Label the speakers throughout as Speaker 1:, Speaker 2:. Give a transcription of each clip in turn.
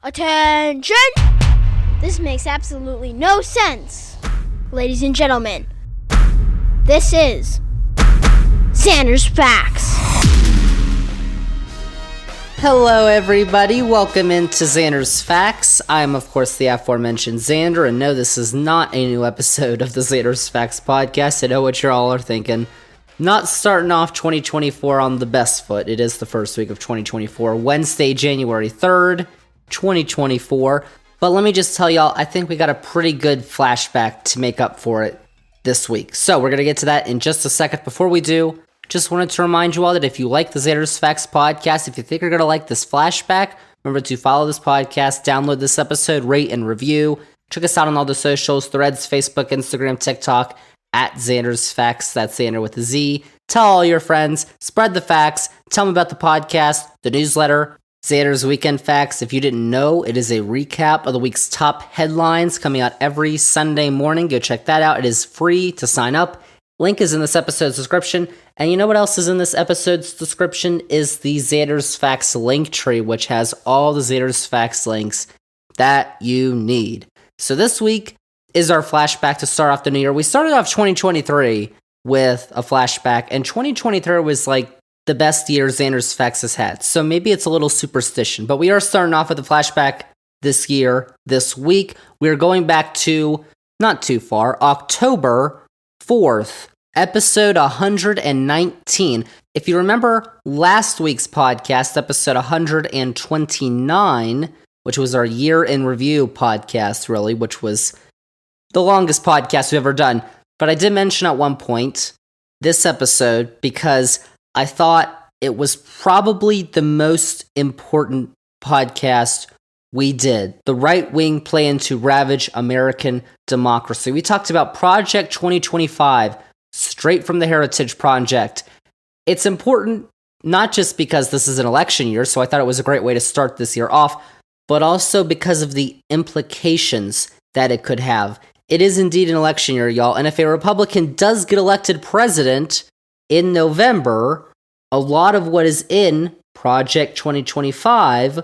Speaker 1: Attention! This makes absolutely no sense. Ladies and gentlemen, this is Zander's Facts.
Speaker 2: Hello everybody, welcome into Zander's Facts. I'm of course the aforementioned Zander, and no, this is not a new episode of the Zander's Facts podcast. I know what you all are thinking. Not starting off 2024 on the best foot. It is the first week of 2024, Wednesday, January 3rd, 2024. But let me just tell y'all, I think we got a pretty good flashback to make up for it this week. So we're going to get to that in just a second. Before we do, just wanted to remind you all that if you like the Zander's Facts podcast, if you think you're going to like this flashback, remember to follow this podcast, download this episode, rate and review. Check us out on all the socials, Threads, Facebook, Instagram, TikTok, at Zander's Facts. That's Zander with a Z. Tell all your friends, spread the facts, tell them about the podcast, the newsletter, Zander's Weekend Facts. If you didn't know, it is a recap of the week's top headlines coming out every Sunday morning. Go check that out. It is free to sign up. Link is in this episode's description. And you know what else is in this episode's description is the Zander's Facts link tree, which has all the Zander's Facts links that you need. So this week is our flashback to start off the new year. We started off 2023 with a flashback, and 2023 was like the best year Zander's Facts has had. So maybe it's a little superstition, but we are starting off with a flashback this year, this week. We are going back to, not too far, October 4th, episode 119. If you remember last week's podcast, episode 129, which was our year in review podcast, really, which was the longest podcast we've ever done. But I did mention at one point this episode because I thought it was probably the most important podcast we did. The right-wing plan to ravage American democracy. We talked about Project 2025, straight from the Heritage Project. It's important not just because this is an election year, so I thought it was a great way to start this year off, but also because of the implications that it could have. It is indeed an election year, y'all, and if a Republican does get elected president in November, a lot of what is in Project 2025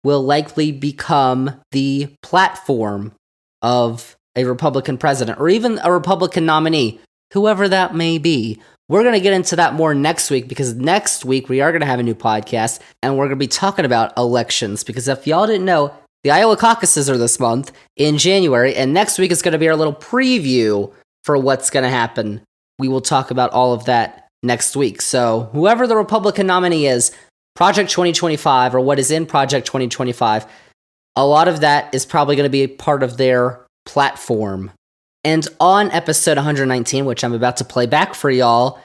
Speaker 2: will likely become the platform of a Republican president, or even a Republican nominee, whoever that may be. We're going to get into that more next week, because next week we are going to have a new podcast, and we're going to be talking about elections, because if y'all didn't know, the Iowa Caucuses are this month in January, and next week is going to be our little preview for what's going to happen. We will talk about all of that next week. So whoever the Republican nominee is, Project 2025, or what is in Project 2025, a lot of that is probably going to be a part of their platform. And on episode 119, which I'm about to play back for y'all,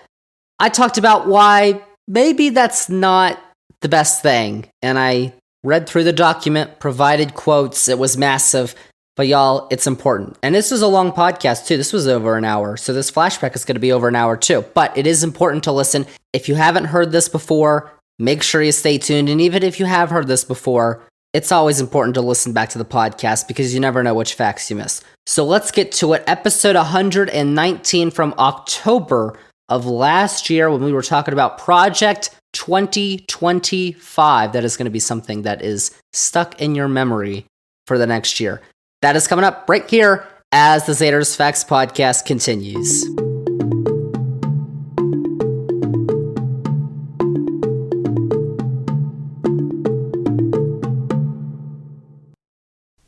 Speaker 2: I talked about why maybe that's not the best thing. And I read through the document, provided quotes. It was massive. But y'all, it's important. And this was a long podcast too. This was over an hour. So this flashback is going to be over an hour too. But it is important to listen. If you haven't heard this before, make sure you stay tuned. And even if you have heard this before, it's always important to listen back to the podcast because you never know which facts you miss. So let's get to it. Episode 119 from October of last year, when we were talking about Project 2025. That is going to be something that is stuck in your memory for the next year. That is coming up right here as the Zander's Facts podcast continues.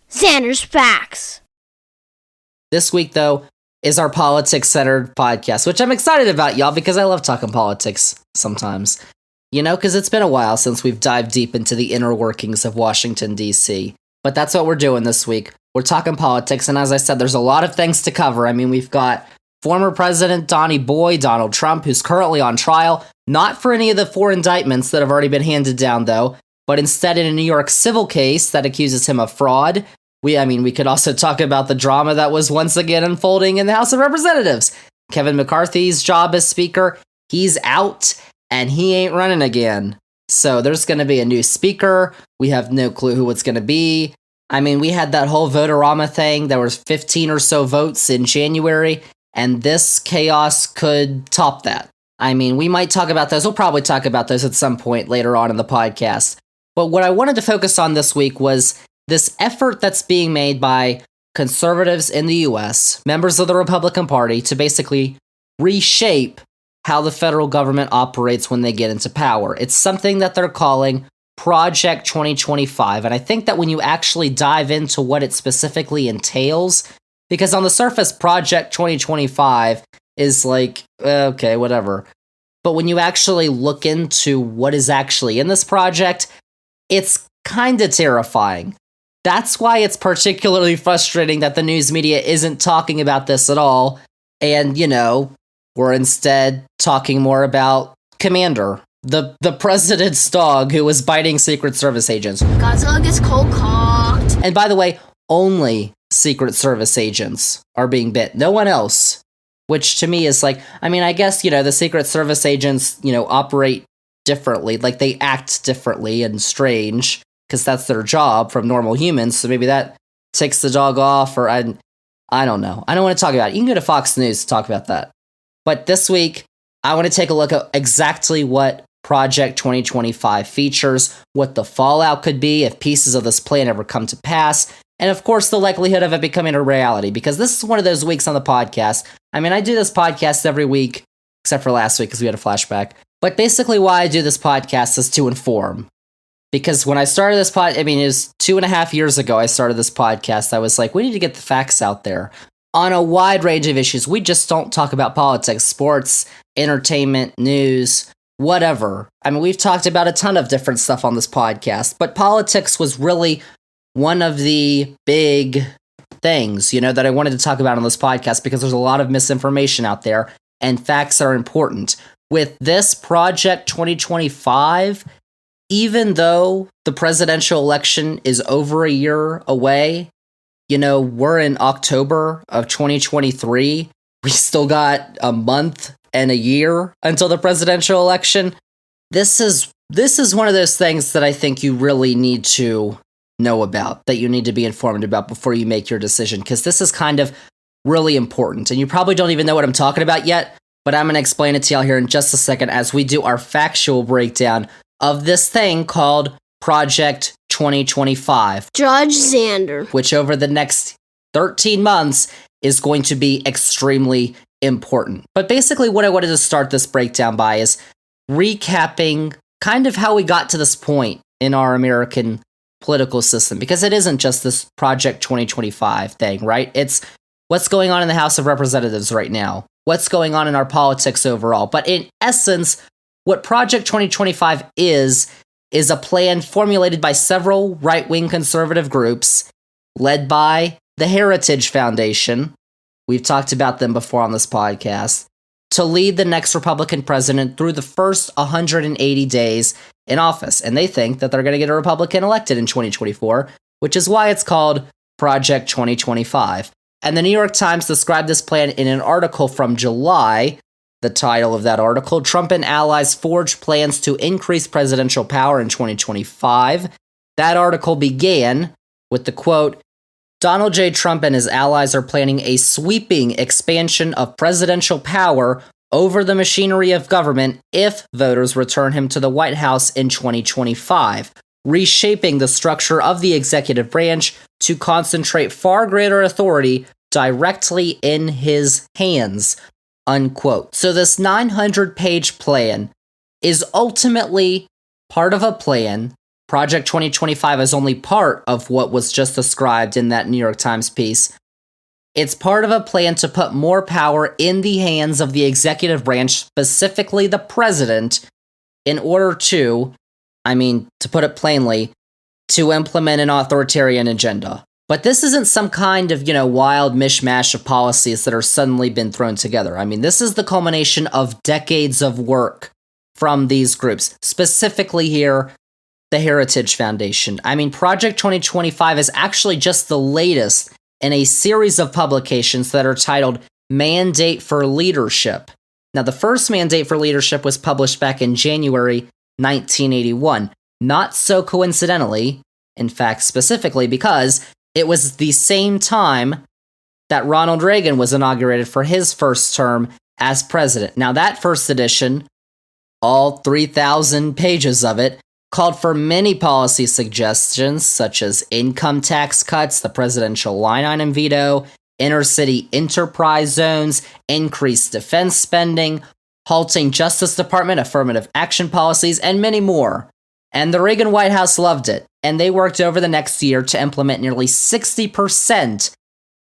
Speaker 1: Zander's Facts.
Speaker 2: This week, though, is our politics-centered podcast, which I'm excited about, y'all, because I love talking politics sometimes. You know, because it's been a while since we've dived deep into the inner workings of Washington, D.C. But that's what we're doing this week. We're talking politics, and as I said, there's a lot of things to cover. I mean, we've got former President Donald Trump, who's currently on trial, not for any of the 4 indictments that have already been handed down, though, but instead in a New York civil case that accuses him of fraud. We could also talk about the drama that was once again unfolding in the House of Representatives. Kevin McCarthy's job as Speaker, he's out, and he ain't running again. So there's going to be a new Speaker. We have no clue who it's going to be. I mean, we had that whole vote-a-rama thing. There was 15 or so votes in January, and this chaos could top that. I mean, we might talk about those. We'll probably talk about those at some point later on in the podcast. But what I wanted to focus on this week was this effort that's being made by conservatives in the US, members of the Republican Party, to basically reshape how the federal government operates when they get into power. It's something that they're calling Project 2025. And I think that when you actually dive into what it specifically entails, because on the surface, Project 2025 is like, okay, whatever. But when you actually look into what is actually in this project, it's kind of terrifying. That's why it's particularly frustrating that the news media isn't talking about this at all. And, we're instead talking more about Commander, the president's dog who was biting Secret Service agents.
Speaker 1: Godzilla gets cold cocked.
Speaker 2: And by the way, only Secret Service agents are being bit. No one else. Which to me is like, I guess, the Secret Service agents, operate differently. Like, they act differently and strange, because that's their job from normal humans. So maybe that takes the dog off, or I don't know. I don't want to talk about it. You can go to Fox News to talk about that. But this week, I want to take a look at exactly what Project 2025 features, what the fallout could be if pieces of this plan ever come to pass, and of course, the likelihood of it becoming a reality, because this is one of those weeks on the podcast. I do this podcast every week, except for last week because we had a flashback. But basically why I do this podcast is to inform. Because when I started this it was 2.5 years ago I started this podcast. I was like, we need to get the facts out there on a wide range of issues. We just don't talk about politics, sports, entertainment, news, whatever. We've talked about a ton of different stuff on this podcast, but politics was really one of the big things, that I wanted to talk about on this podcast, because there's a lot of misinformation out there and facts are important. With this Project 2025, even though the presidential election is over a year away, we're in October of 2023. We still got a month and a year until the presidential election. This is one of those things that I think you really need to know about, that you need to be informed about before you make your decision, because this is kind of really important. And you probably don't even know what I'm talking about yet, but I'm going to explain it to y'all here in just a second as we do our factual breakdown of this thing called Project 2025.
Speaker 1: Judge Zander.
Speaker 2: Which over the next 13 months is going to be extremely important. But basically what I wanted to start this breakdown by is recapping kind of how we got to this point in our American political system, because it isn't just this Project 2025 thing, right? It's what's going on in the House of Representatives right now, what's going on in our politics overall. But in essence, what Project 2025 is a plan formulated by several right-wing conservative groups led by the Heritage Foundation. We've talked about them before on this podcast, to lead the next Republican president through the first 180 days in office. And they think that they're going to get a Republican elected in 2024, which is why it's called Project 2025. And the New York Times described this plan in an article from July. The title of that article, Trump and Allies Forge Plans to Increase Presidential Power in 2025. That article began with the quote, Donald J. Trump and his allies are planning a sweeping expansion of presidential power over the machinery of government if voters return him to the White House in 2025, reshaping the structure of the executive branch to concentrate far greater authority directly in his hands, unquote. So this 900-page plan is ultimately part of a plan. Project 2025 is only part of what was just described in that New York Times piece. It's part of a plan to put more power in the hands of the executive branch, specifically the president, in order to, to put it plainly, to implement an authoritarian agenda. But this isn't some kind of, wild mishmash of policies that are suddenly been thrown together. This is the culmination of decades of work from these groups, specifically here, the Heritage Foundation. Project 2025 is actually just the latest in a series of publications that are titled Mandate for Leadership. Now, the first Mandate for Leadership was published back in January 1981. Not so coincidentally, in fact, specifically because it was the same time that Ronald Reagan was inaugurated for his first term as president. Now, that first edition, all 3,000 pages of it, called for many policy suggestions, such as income tax cuts, the presidential line item veto, inner-city enterprise zones, increased defense spending, halting Justice Department affirmative action policies, and many more. And the Reagan White House loved it, and they worked over the next year to implement nearly 60%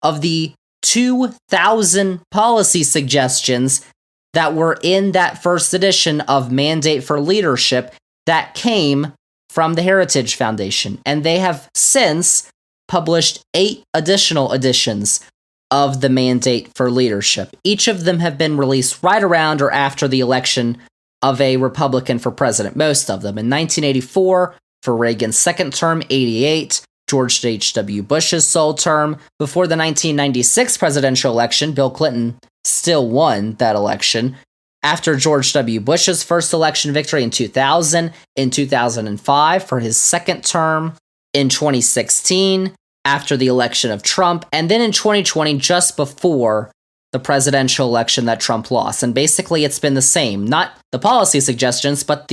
Speaker 2: of the 2,000 policy suggestions that were in that first edition of Mandate for Leadership that came from the Heritage Foundation. And they have since published 8 additional editions of the Mandate for Leadership. Each of them have been released right around or after the election of a Republican for president, most of them. In 1984, for Reagan's second term, 88, George H.W. Bush's sole term. Before the 1996 presidential election, Bill Clinton still won that election. After George W. Bush's first election victory in 2000, in 2005 for his second term, in 2016, after the election of Trump, and then in 2020, just before the presidential election that Trump lost. And basically it's been the same, not the policy suggestions, but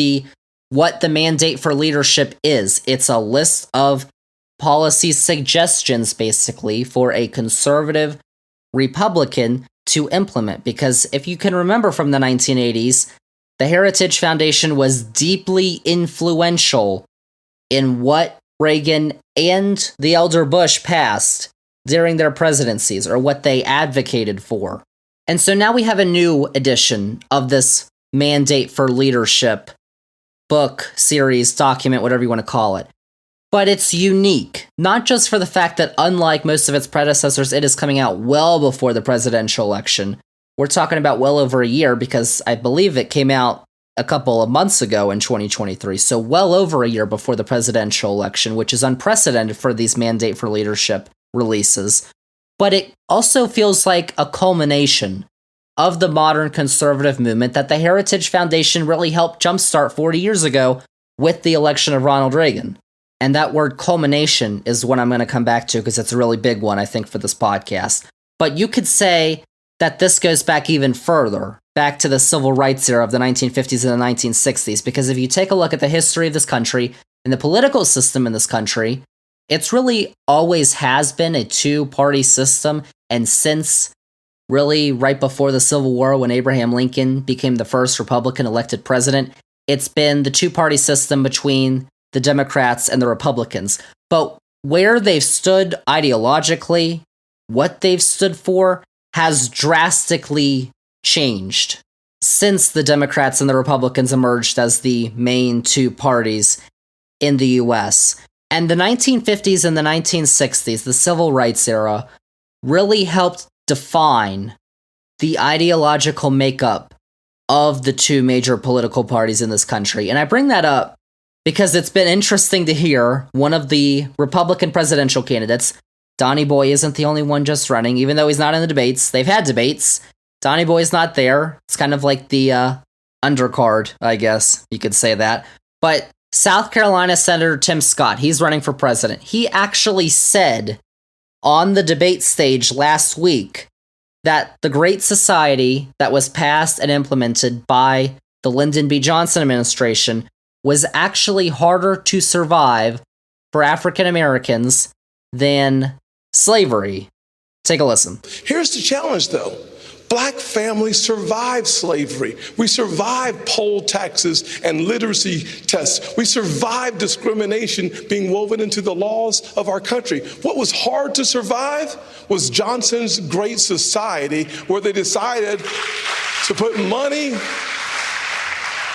Speaker 2: what the Mandate for Leadership is. It's a list of policy suggestions, basically, for a conservative Republican to implement. Because if you can remember from the 1980s, the Heritage Foundation was deeply influential in what Reagan and the elder Bush passed during their presidencies, or what they advocated for. And so now we have a new edition of this Mandate for Leadership book, series, document, whatever you want to call it. But it's unique, not just for the fact that, unlike most of its predecessors, it is coming out well before the presidential election. We're talking about well over a year, because I believe it came out a couple of months ago in 2023, so well over a year before the presidential election, which is unprecedented for these Mandate for Leadership releases. But it also feels like a culmination of the modern conservative movement that the Heritage Foundation really helped jumpstart 40 years ago with the election of Ronald Reagan. And that word culmination is what I'm going to come back to, because it's a really big one, I think, for this podcast. But you could say that this goes back even further, back to the civil rights era of the 1950s and the 1960s, because if you take a look at the history of this country and the political system in this country, it's really always has been a two-party system, and since really right before the Civil War, when Abraham Lincoln became the first Republican elected president, it's been the two-party system between the Democrats and the Republicans. But where they've stood ideologically, what they've stood for, has drastically changed since the Democrats and the Republicans emerged as the main two parties in the US. And the 1950s and the 1960s, the civil rights era, really helped define the ideological makeup of the two major political parties in this country. And I bring that up because it's been interesting to hear one of the Republican presidential candidates. Donnie Boy isn't the only one just running, even though he's not in the debates. They've had debates. Donnie Boy's not there. It's kind of like the undercard, I guess you could say that. But South Carolina Senator Tim Scott, he's running for president. He actually said on the debate stage last week that the Great Society that was passed and implemented by the Lyndon B. Johnson administration was actually harder to survive for African Americans than slavery. Take a listen.
Speaker 3: Here's the challenge, though. Black families survived slavery. We survived poll taxes and literacy tests. We survived discrimination being woven into the laws of our country. What was hard to survive was Johnson's Great Society, where they decided to put money,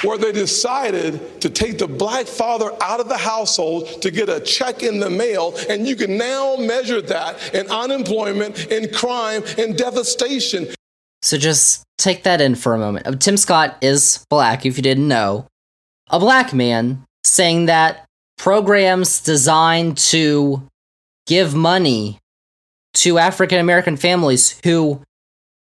Speaker 3: where they decided to take the black father out of the household to get a check in the mail, and you can now measure that in unemployment, in crime, in devastation.
Speaker 2: So just take that in for a moment. Tim Scott is black, if you didn't know. A black man saying that programs designed to give money to African American families who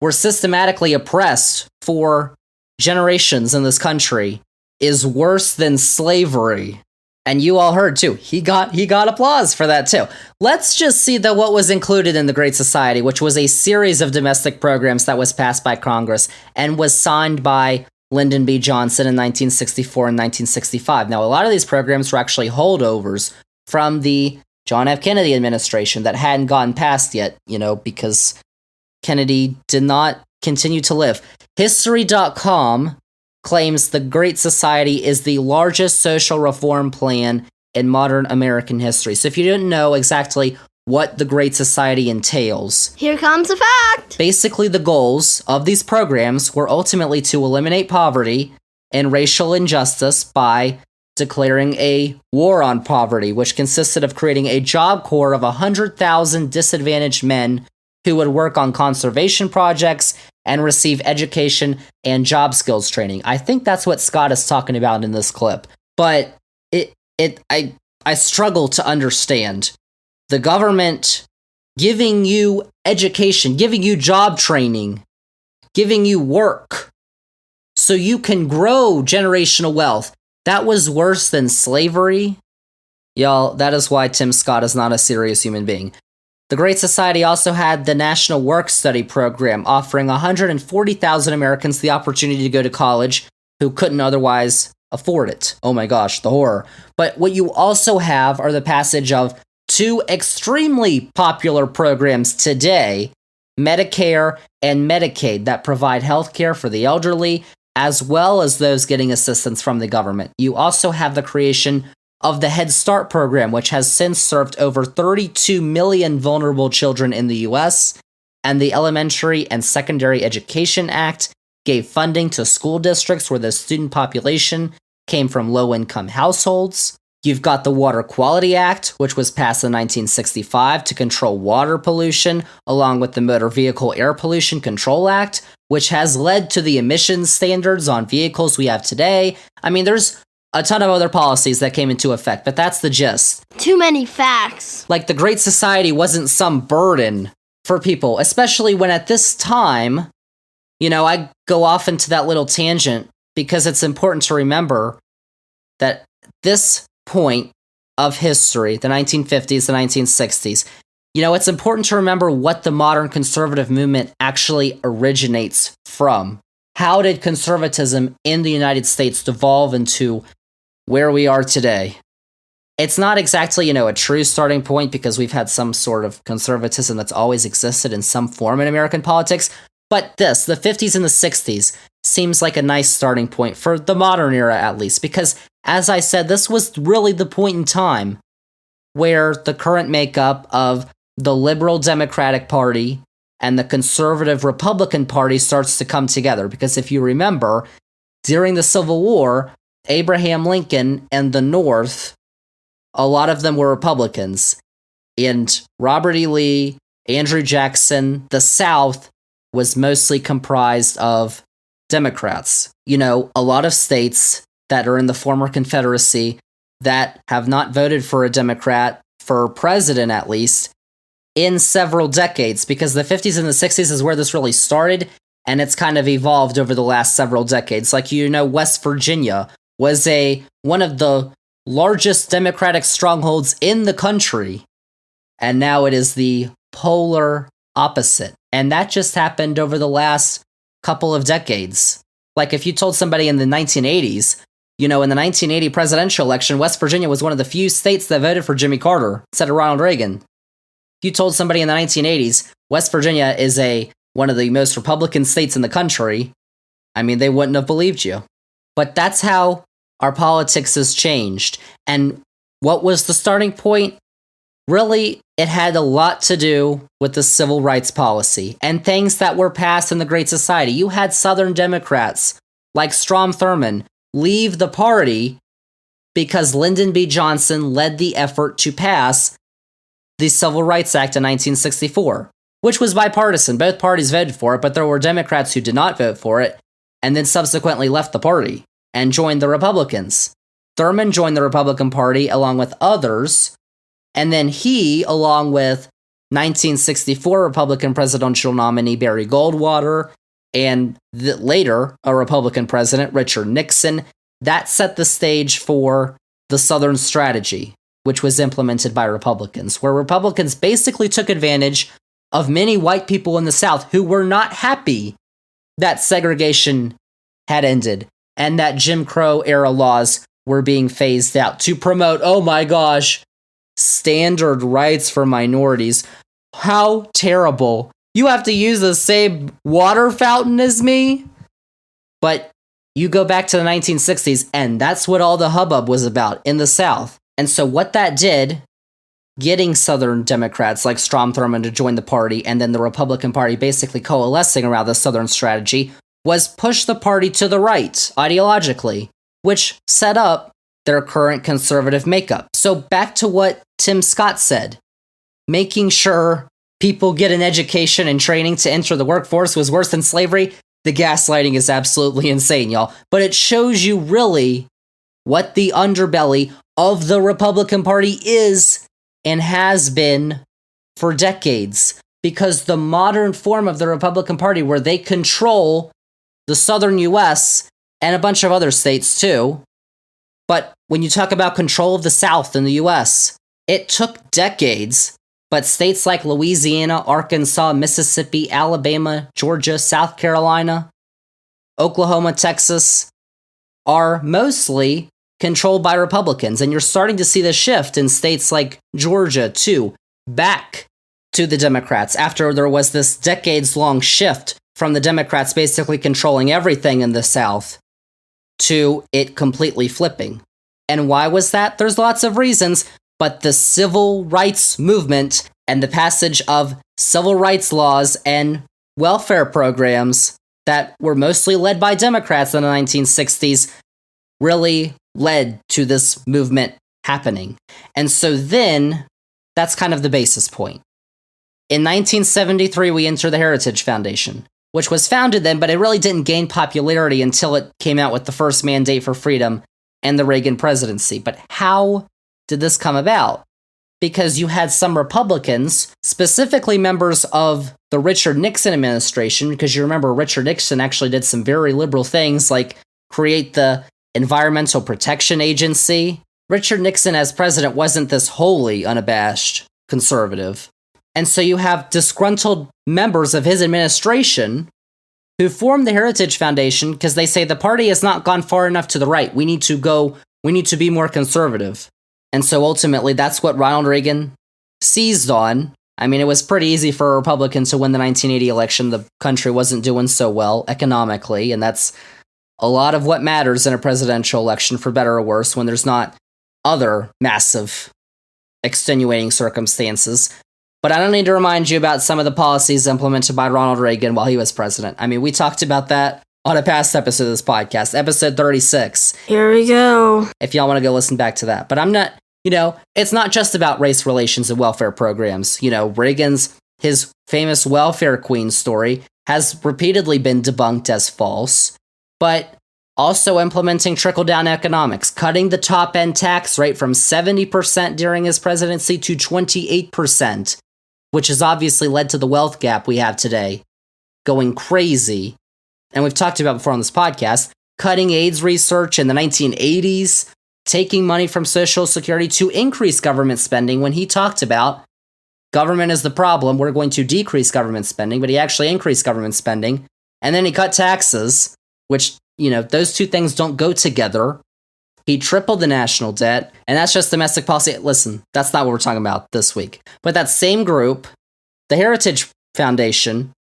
Speaker 2: were systematically oppressed for generations in this country is worse than slavery. And you all heard too. He got applause for that too. Let's just see what was included in the Great Society, which was a series of domestic programs that was passed by Congress and was signed by Lyndon B. Johnson in 1964 and 1965. Now, a lot of these programs were actually holdovers from the John F. Kennedy administration that hadn't gotten passed yet, because Kennedy did not continue to live. History.com claims the Great Society is the largest social reform plan in modern American history. So if you didn't know exactly what the Great Society entails,
Speaker 1: Here comes a fact.
Speaker 2: basically the goals of these programs were ultimately to eliminate poverty and racial injustice by declaring a war on poverty, which consisted of creating a job corps of 100,000 disadvantaged men who would work on conservation projects and receive education and job skills training. I think that's what Scott is talking about in this clip. But I struggle to understand the government giving you education, giving you job training, giving you work so you can grow generational wealth. That was worse than slavery. Y'all, that is why Tim Scott is not a serious human being. The Great Society also had the National Work Study Program, offering 140,000 Americans the opportunity to go to college who couldn't otherwise afford it. Oh my gosh, the horror. But what you also have are the passage of two extremely popular programs today, Medicare and Medicaid, that provide health care for the elderly, as well as those getting assistance from the government. You also have the creation of the Head Start program, which has since served over 32 million vulnerable children in the U.S., and the Elementary and Secondary Education Act gave funding to school districts where the student population came from low-income households. You've got the Water Quality Act, which was passed in 1965 to control water pollution, along with the Motor Vehicle Air Pollution Control Act, which has led to the emissions standards on vehicles we have today. I mean, there's a ton of other policies that came into effect, but that's the gist.
Speaker 1: Too many facts.
Speaker 2: Like, the Great Society wasn't some burden for people, especially when at this time, I go off into that little tangent because it's important to remember that this point of history, the 1950s, the 1960s, it's important to remember what the modern conservative movement actually originates from. How did conservatism in the United States devolve into where we are today? It's not exactly, a true starting point because we've had some sort of conservatism that's always existed in some form in American politics, but the 50s and the 60s, seems like a nice starting point for the modern era at least, because as I said, this was really the point in time where the current makeup of the liberal Democratic Party and the conservative Republican Party starts to come together. Because if you remember, during the Civil War, Abraham Lincoln and the North, a lot of them were Republicans. And Robert E. Lee, Andrew Jackson, the South was mostly comprised of Democrats. A lot of states that are in the former Confederacy that have not voted for a Democrat for president, at least, in several decades, because the 50s and the 60s is where this really started, and it's kind of evolved over the last several decades. Like, West Virginia was one of the largest Democratic strongholds in the country, and now it is the polar opposite. And that just happened over the last couple of decades. Like, if you told somebody in the 1980s, in the 1980 presidential election, West Virginia was one of the few states that voted for Jimmy Carter instead of Ronald Reagan. If you told somebody in the 1980s, West Virginia is one of the most Republican states in the country, they wouldn't have believed you. But that's how our politics has changed. And what was the starting point? Really, it had a lot to do with the civil rights policy and things that were passed in the Great Society. You had Southern Democrats like Strom Thurmond leave the party because Lyndon B. Johnson led the effort to pass the Civil Rights Act in 1964, which was bipartisan. Both parties voted for it, but there were Democrats who did not vote for it and then subsequently left the party and joined the Republicans. Thurmond joined the Republican Party along with others, and then he, along with 1964 Republican presidential nominee Barry Goldwater, and later a Republican president, Richard Nixon, that set the stage for the Southern Strategy, which was implemented by Republicans, where Republicans basically took advantage of many white people in the South who were not happy that segregation had ended and that Jim Crow era laws were being phased out to promote, oh my gosh, standard rights for minorities. How terrible. You have to use the same water fountain as me? But you go back to the 1960s, and that's what all the hubbub was about in the South. And so what that did, getting Southern Democrats like Strom Thurmond to join the party, and then the Republican Party basically coalescing around the Southern strategy, was push the party to the right, ideologically, which set up their current conservative makeup. So back to what Tim Scott said. Making sure people get an education and training to enter the workforce was worse than slavery. The gaslighting is absolutely insane, y'all. But it shows you really what the underbelly of the Republican Party is and has been for decades. Because the modern form of the Republican Party, where they control the southern U.S. and a bunch of other states too, but when you talk about control of the South in the U.S., it took decades. But states like Louisiana, Arkansas, Mississippi, Alabama, Georgia, South Carolina, Oklahoma, Texas are mostly controlled by Republicans. And you're starting to see the shift in states like Georgia, too, back to the Democrats after there was this decades-long shift from the Democrats basically controlling everything in the South to it completely flipping. And why was that? There's lots of reasons. But the civil rights movement and the passage of civil rights laws and welfare programs that were mostly led by Democrats in the 1960s really led to this movement happening. And so then, that's kind of the basis point. In 1973, we enter the Heritage Foundation, which was founded then, but it really didn't gain popularity until it came out with the first Mandate for Freedom and the Reagan presidency. But how did this come about? Because you had some Republicans, specifically members of the Richard Nixon administration, because you remember Richard Nixon actually did some very liberal things like create the Environmental Protection Agency. Richard Nixon as president wasn't this wholly unabashed conservative. And so you have disgruntled members of his administration who formed the Heritage Foundation because they say the party has not gone far enough to the right. We need to be more conservative. And so ultimately, that's what Ronald Reagan seized on. I mean, it was pretty easy for a Republican to win the 1980 election. The country wasn't doing so well economically, and that's a lot of what matters in a presidential election, for better or worse, when there's not other massive extenuating circumstances. But I don't need to remind you about some of the policies implemented by Ronald Reagan while he was president. I mean, we talked about that on a past episode of this podcast, episode 36.
Speaker 1: Here we go.
Speaker 2: If y'all want to go listen back to that. But I'm not, it's not just about race relations and welfare programs. His famous welfare queen story has repeatedly been debunked as false, but also implementing trickle-down economics, cutting the top-end tax rate from 70% during his presidency to 28%, which has obviously led to the wealth gap we have today, going crazy. And we've talked about before on this podcast, cutting AIDS research in the 1980s, taking money from Social Security to increase government spending when he talked about government is the problem, we're going to decrease government spending, but he actually increased government spending. And then he cut taxes, which, those two things don't go together. He tripled the national debt, and that's just domestic policy. Listen, that's not what we're talking about this week. But that same group, the Heritage Foundation,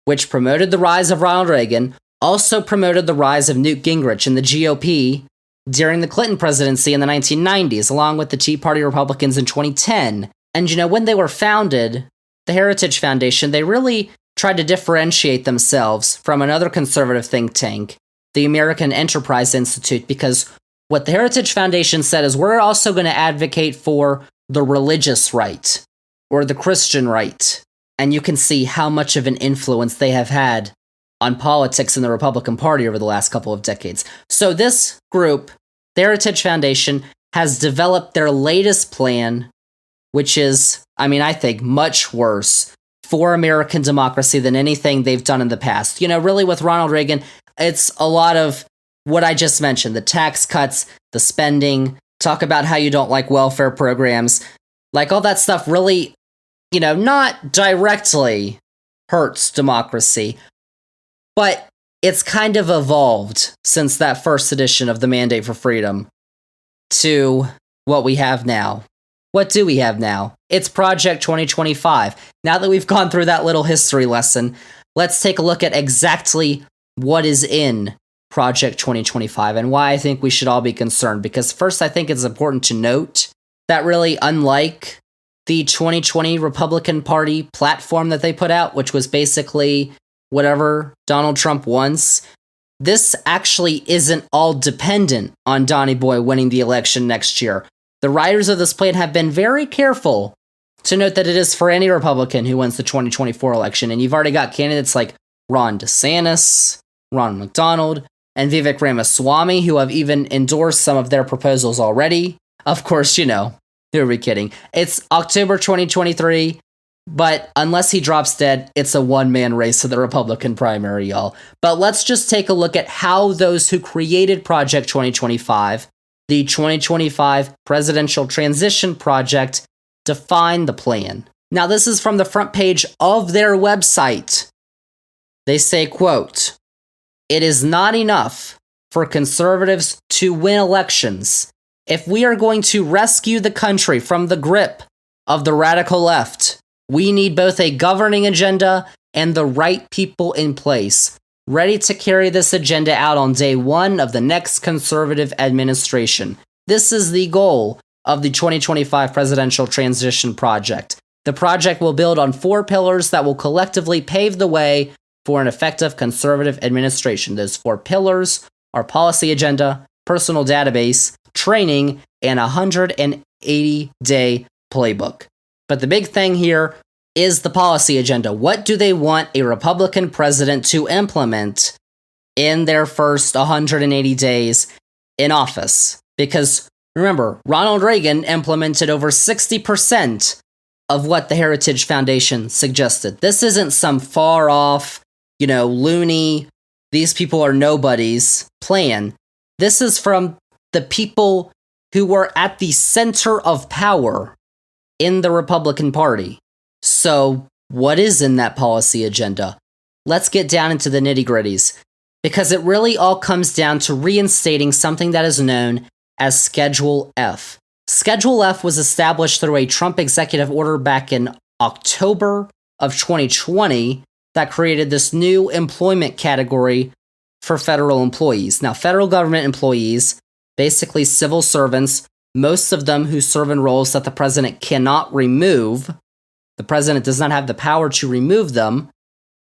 Speaker 2: which promoted the rise of Ronald Reagan, also promoted the rise of Newt Gingrich and the GOP during the Clinton presidency in the 1990s, along with the Tea Party Republicans in 2010. And when they were founded, the Heritage Foundation, they really tried to differentiate themselves from another conservative think tank, the American Enterprise Institute, because what the Heritage Foundation said is we're also going to advocate for the religious right, or the Christian right. And you can see how much of an influence they have had on politics in the Republican Party over the last couple of decades. So this group, the Heritage Foundation, has developed their latest plan, which is, I think, much worse for American democracy than anything they've done in the past. Really with Ronald Reagan, it's a lot of what I just mentioned, the tax cuts, the spending, talk about how you don't like welfare programs, like all that stuff really, not directly hurts democracy, but it's kind of evolved since that first edition of the Mandate for Freedom to what we have now. What do we have now? It's Project 2025. Now that we've gone through that little history lesson, let's take a look at exactly what is in Project 2025 and why I think we should all be concerned. Because first, I think it's important to note that really, unlike the 2020 Republican Party platform that they put out, which was basically whatever Donald Trump wants, this actually isn't all dependent on Donny Boy winning the election next year. The writers of this plan have been very careful to note that it is for any Republican who wins the 2024 election, and you've already got candidates like Ron DeSantis, Ron McDonald, and Vivek Ramaswamy, who have even endorsed some of their proposals already. Of course, who are we kidding? It's October 2023, but unless he drops dead, it's a one-man race to the Republican primary, y'all. But let's just take a look at how those who created Project 2025, the 2025 Presidential Transition Project, define the plan. Now, this is from the front page of their website. They say, quote, "It is not enough for conservatives to win elections. If we are going to rescue the country from the grip of the radical left, we need both a governing agenda and the right people in place, ready to carry this agenda out on day one of the next conservative administration. This is the goal of the 2025 Presidential Transition Project. The project will build on 4 pillars that will collectively pave the way for an effective conservative administration. Those 4 pillars are policy agenda, personal database, training, and a 180-day playbook." But the big thing here is the policy agenda. What do they want a Republican president to implement in their first 180 days in office? Because remember, Ronald Reagan implemented over 60% of what the Heritage Foundation suggested. This isn't some far off, loony, these people are nobodies plan. This is from the people who were at the center of power in the Republican Party. So, what is in that policy agenda? Let's get down into the nitty-gritties, because it really all comes down to reinstating something that is known as Schedule F. Schedule F was established through a Trump executive order back in October of 2020 that created this new employment category for federal employees. Now, federal government employees, basically civil servants, most of them who serve in roles that the president cannot remove, the president does not have the power to remove them,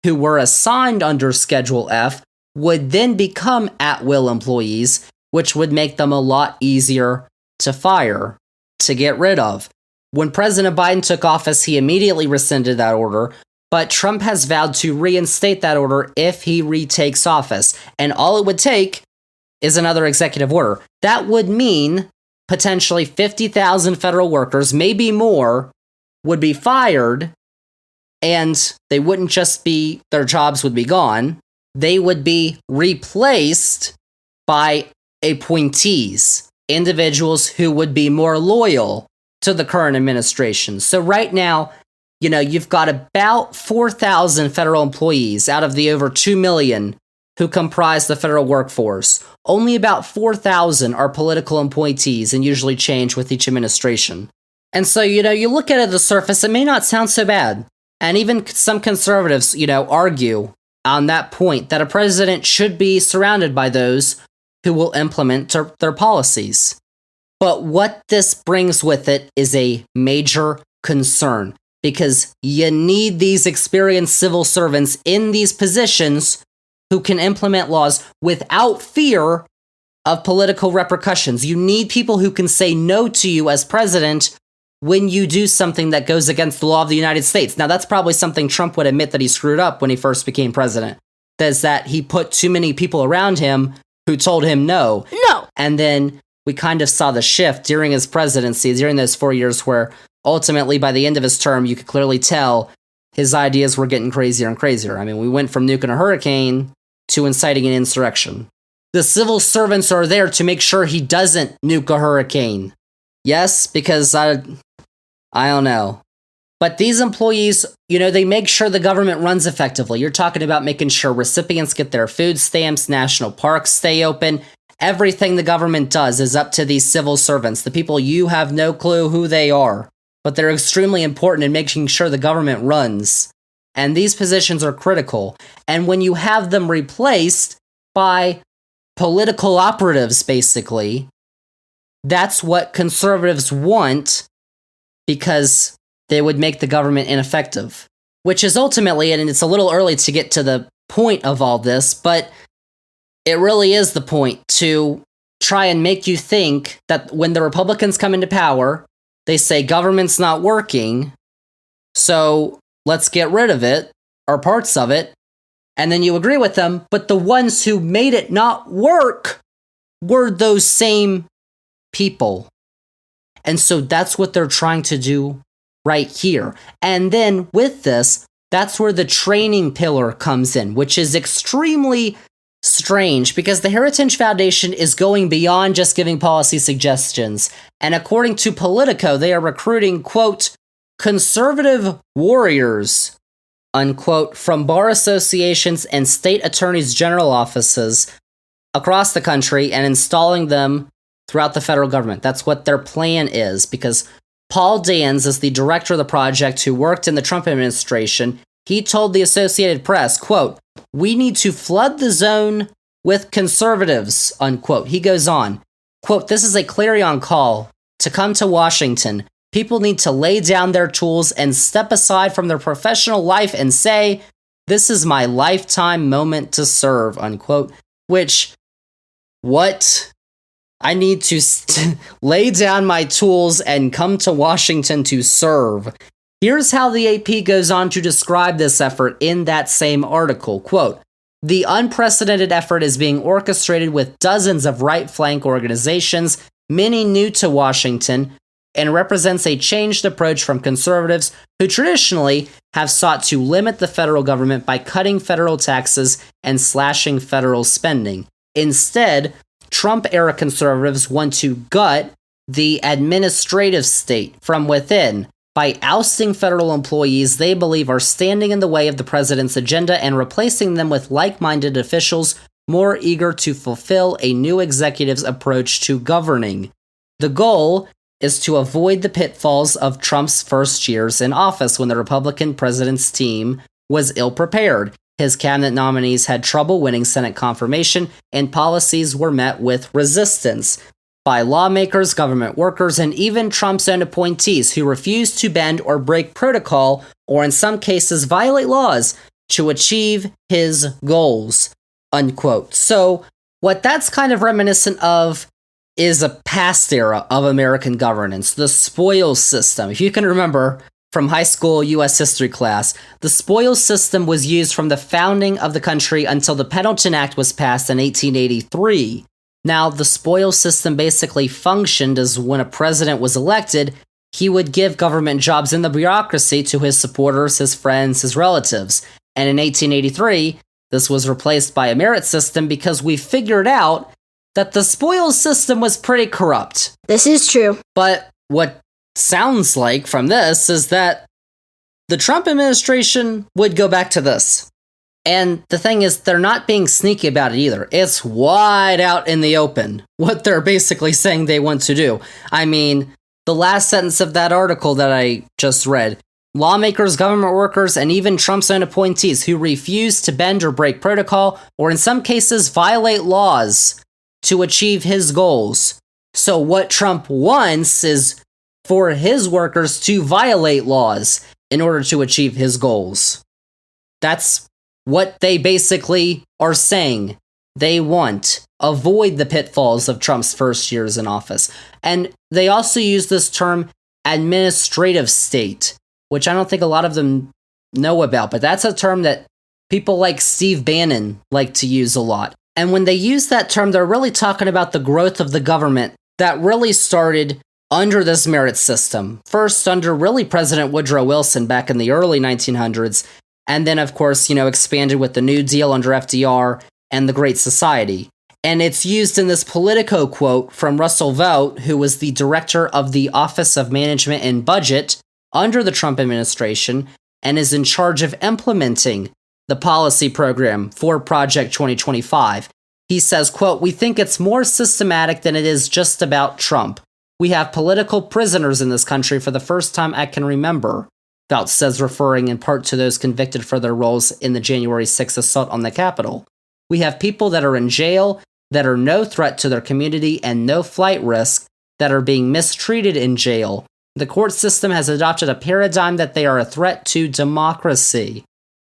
Speaker 2: who were assigned under Schedule F, would then become at-will employees, which would make them a lot easier to fire, to get rid of. When President Biden took office, he immediately rescinded that order, but Trump has vowed to reinstate that order if he retakes office, and all it would take is another executive order. That would mean potentially 50,000 federal workers, maybe more, would be fired, and they wouldn't just be, their jobs would be gone, they would be replaced by appointees, individuals who would be more loyal to the current administration. So right now, you've got about 4,000 federal employees out of the over 2 million who comprise the federal workforce. Only about 4,000 are political appointees and usually change with each administration. And so, you look at it at the surface, it may not sound so bad. And even some conservatives, argue on that point that a president should be surrounded by those who will implement their policies. But what this brings with it is a major concern, because you need these experienced civil servants in these positions who can implement laws without fear of political repercussions. You need people who can say no to you as president when you do something that goes against the law of the United States. Now, that's probably something Trump would admit that he screwed up when he first became president. That's that he put too many people around him who told him no.
Speaker 1: No.
Speaker 2: And then we kind of saw the shift during his presidency, during those 4 years, where ultimately by the end of his term, you could clearly tell his ideas were getting crazier and crazier. I mean, we went from nuking a hurricane to inciting an insurrection. The civil servants are there to make sure he doesn't nuke a hurricane. Yes, because I don't know. But these employees, they make sure the government runs effectively. You're talking about making sure recipients get their food stamps, national parks stay open. Everything the government does is up to these civil servants, the people you have no clue who they are, but they're extremely important in making sure the government runs. And these positions are critical. And when you have them replaced by political operatives, basically, that's what conservatives want, because they would make the government ineffective. Which is ultimately, and it's a little early to get to the point of all this, but it really is the point to try and make you think that when the Republicans come into power, they say government's not working, so let's get rid of it, or parts of it, and then you agree with them, but the ones who made it not work were those same people. And so that's what they're trying to do right here. And then with this, that's where the training pillar comes in, which is extremely strange because the Heritage Foundation is going beyond just giving policy suggestions. And according to Politico, they are recruiting, quote, conservative warriors, unquote, from bar associations and state attorneys general offices across the country and installing them throughout the federal government. That's what their plan is, because Paul Dans is the director of the project who worked in the Trump administration. He told the Associated Press, quote, "We need to flood the zone with conservatives," unquote. He goes on, quote, "This is a clarion call to come to Washington. People need to lay down their tools and step aside from their professional life and say, this is my lifetime moment to serve," unquote. Which, what? I need to lay down my tools and come to Washington to serve. Here's how the AP goes on to describe this effort in that same article. Quote, "The unprecedented effort is being orchestrated with dozens of right-flank organizations, many new to Washington, and represents a changed approach from conservatives who traditionally have sought to limit the federal government by cutting federal taxes and slashing federal spending. Instead, Trump-era conservatives want to gut the administrative state from within by ousting federal employees they believe are standing in the way of the president's agenda and replacing them with like-minded officials more eager to fulfill a new executive's approach to governing. The goal is to avoid the pitfalls of Trump's first years in office when the Republican president's team was ill-prepared. His cabinet nominees had trouble winning Senate confirmation, and policies were met with resistance by lawmakers, government workers, and even Trump's own appointees who refused to bend or break protocol, or in some cases violate laws, to achieve his goals," unquote. So, what that's kind of reminiscent of is a past era of American governance, the spoils system. If you can remember from high school U.S. history class, the spoils system was used from the founding of the country until the Pendleton Act was passed in 1883. Now, the spoils system basically functioned as when a president was elected, he would give government jobs in the bureaucracy to his supporters, his friends, his relatives. And in 1883, this was replaced by a merit system because we figured out that the spoils system was pretty corrupt.
Speaker 1: This is true.
Speaker 2: But what sounds like from this is that the Trump administration would go back to this. And the thing is, they're not being sneaky about it either. It's wide out in the open what they're basically saying they want to do. I mean, the last sentence of that article that I just read, lawmakers, government workers, and even Trump's own appointees who refuse to bend or break protocol, or in some cases violate laws to achieve his goals. So what Trump wants is for his workers to violate laws in order to achieve his goals. That's what they basically are saying. They want avoid the pitfalls of Trump's first years in office. And they also use this term administrative state, which I don't think a lot of them know about, but that's a term that people like Steve Bannon like to use a lot. And when they use that term, they're really talking about the growth of the government that really started under this merit system. First, under really President Woodrow Wilson back in the early 1900s, and then, of course, expanded with the New Deal under FDR and the Great Society. And it's used in this Politico quote from Russell Vought, who was the director of the Office of Management and Budget under the Trump administration and is in charge of implementing the policy program for Project 2025. He says, quote, "We think it's more systematic than it is just about Trump. We have political prisoners in this country for the first time I can remember," Vought says, referring in part to those convicted for their roles in the January 6th assault on the Capitol. "We have people that are in jail that are no threat to their community and no flight risk that are being mistreated in jail. The court system has adopted a paradigm that they are a threat to democracy.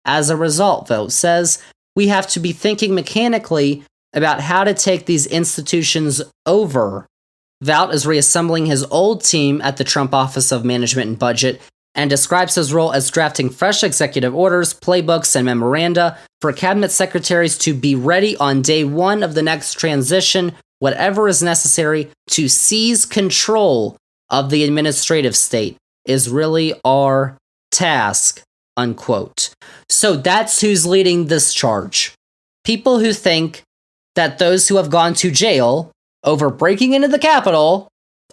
Speaker 2: As a result," Vought says, "we have to be thinking mechanically about how to take these institutions over." Vought is reassembling his old team at the Trump Office of Management and Budget and describes his role as drafting fresh executive orders, playbooks, and memoranda for cabinet secretaries to be ready on day one of the next transition, whatever is necessary to seize control of the administrative state is really our task, unquote. So that's who's leading this charge. People who think that those who have gone to jail over breaking into the Capitol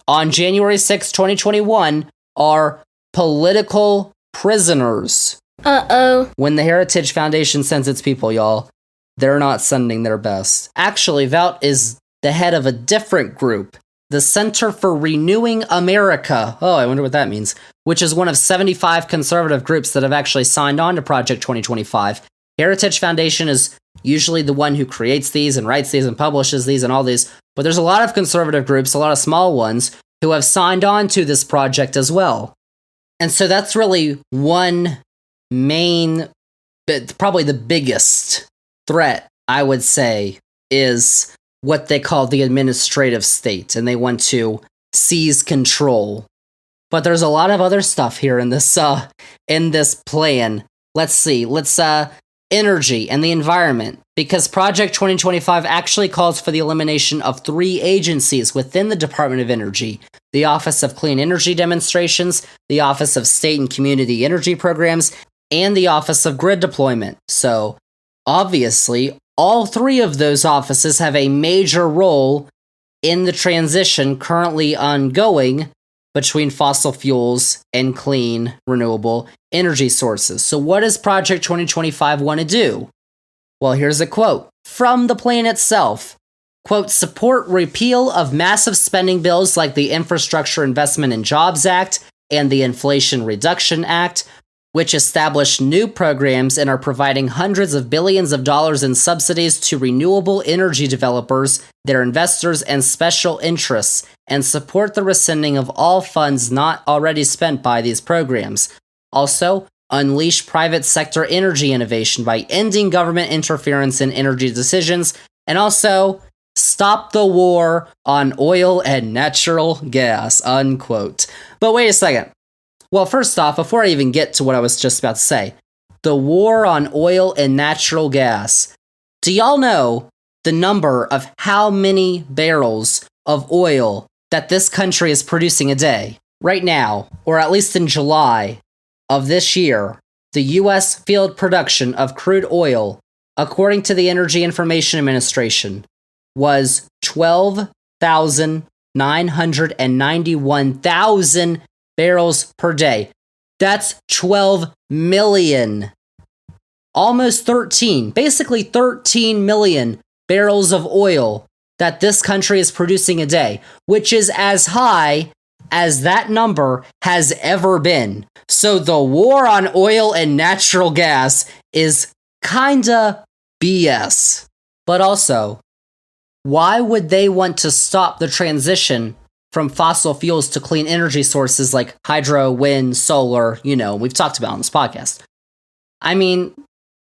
Speaker 2: on January 6, 2021 are political prisoners.
Speaker 1: Uh-oh.
Speaker 2: When the Heritage Foundation sends its people, y'all, they're not sending their best. Actually, Vought is the head of a different group, the Center for Renewing America. Oh, I wonder what that means. Which is one of 75 conservative groups that have actually signed on to Project 2025. Heritage Foundation is usually the one who creates these and writes these and publishes these and all these, but there's a lot of conservative groups, a lot of small ones, who have signed on to this project as well. And so that's really one main, probably the biggest threat, I would say, is what they call the administrative state, and they want to seize control. But there's a lot of other stuff here in this plan. Let's see. Energy and the environment, because Project 2025 actually calls for the elimination of 3 agencies within the Department of Energy: the Office of Clean Energy Demonstrations, the Office of State and Community Energy Programs, and the Office of Grid Deployment. So, obviously, all 3 of those offices have a major role in the transition currently ongoing between fossil fuels and clean, renewable energy sources. So what does Project 2025 want to do? Well, here's a quote from the plan itself. Quote, "Support repeal of massive spending bills like the Infrastructure Investment and Jobs Act and the Inflation Reduction Act, which establish new programs and are providing hundreds of billions of dollars in subsidies to renewable energy developers, their investors, and special interests, and support the rescinding of all funds not already spent by these programs. Also, unleash private sector energy innovation by ending government interference in energy decisions, and also stop the war on oil and natural gas," unquote. But wait a second. Well, first off, before I even get to what I was just about to say, the war on oil and natural gas. Do y'all know the number of how many barrels of oil that this country is producing a day? Right now, or at least in July of this year, the U.S. field production of crude oil, according to the Energy Information Administration, was 12,991,000 barrels per day. That's 12 million. Almost 13, basically 13 million barrels of oil that this country is producing a day, which is as high as that number has ever been. So the war on oil and natural gas is kinda BS. But also, why would they want to stop the transition from fossil fuels to clean energy sources like hydro, wind, solar, we've talked about on this podcast? I mean,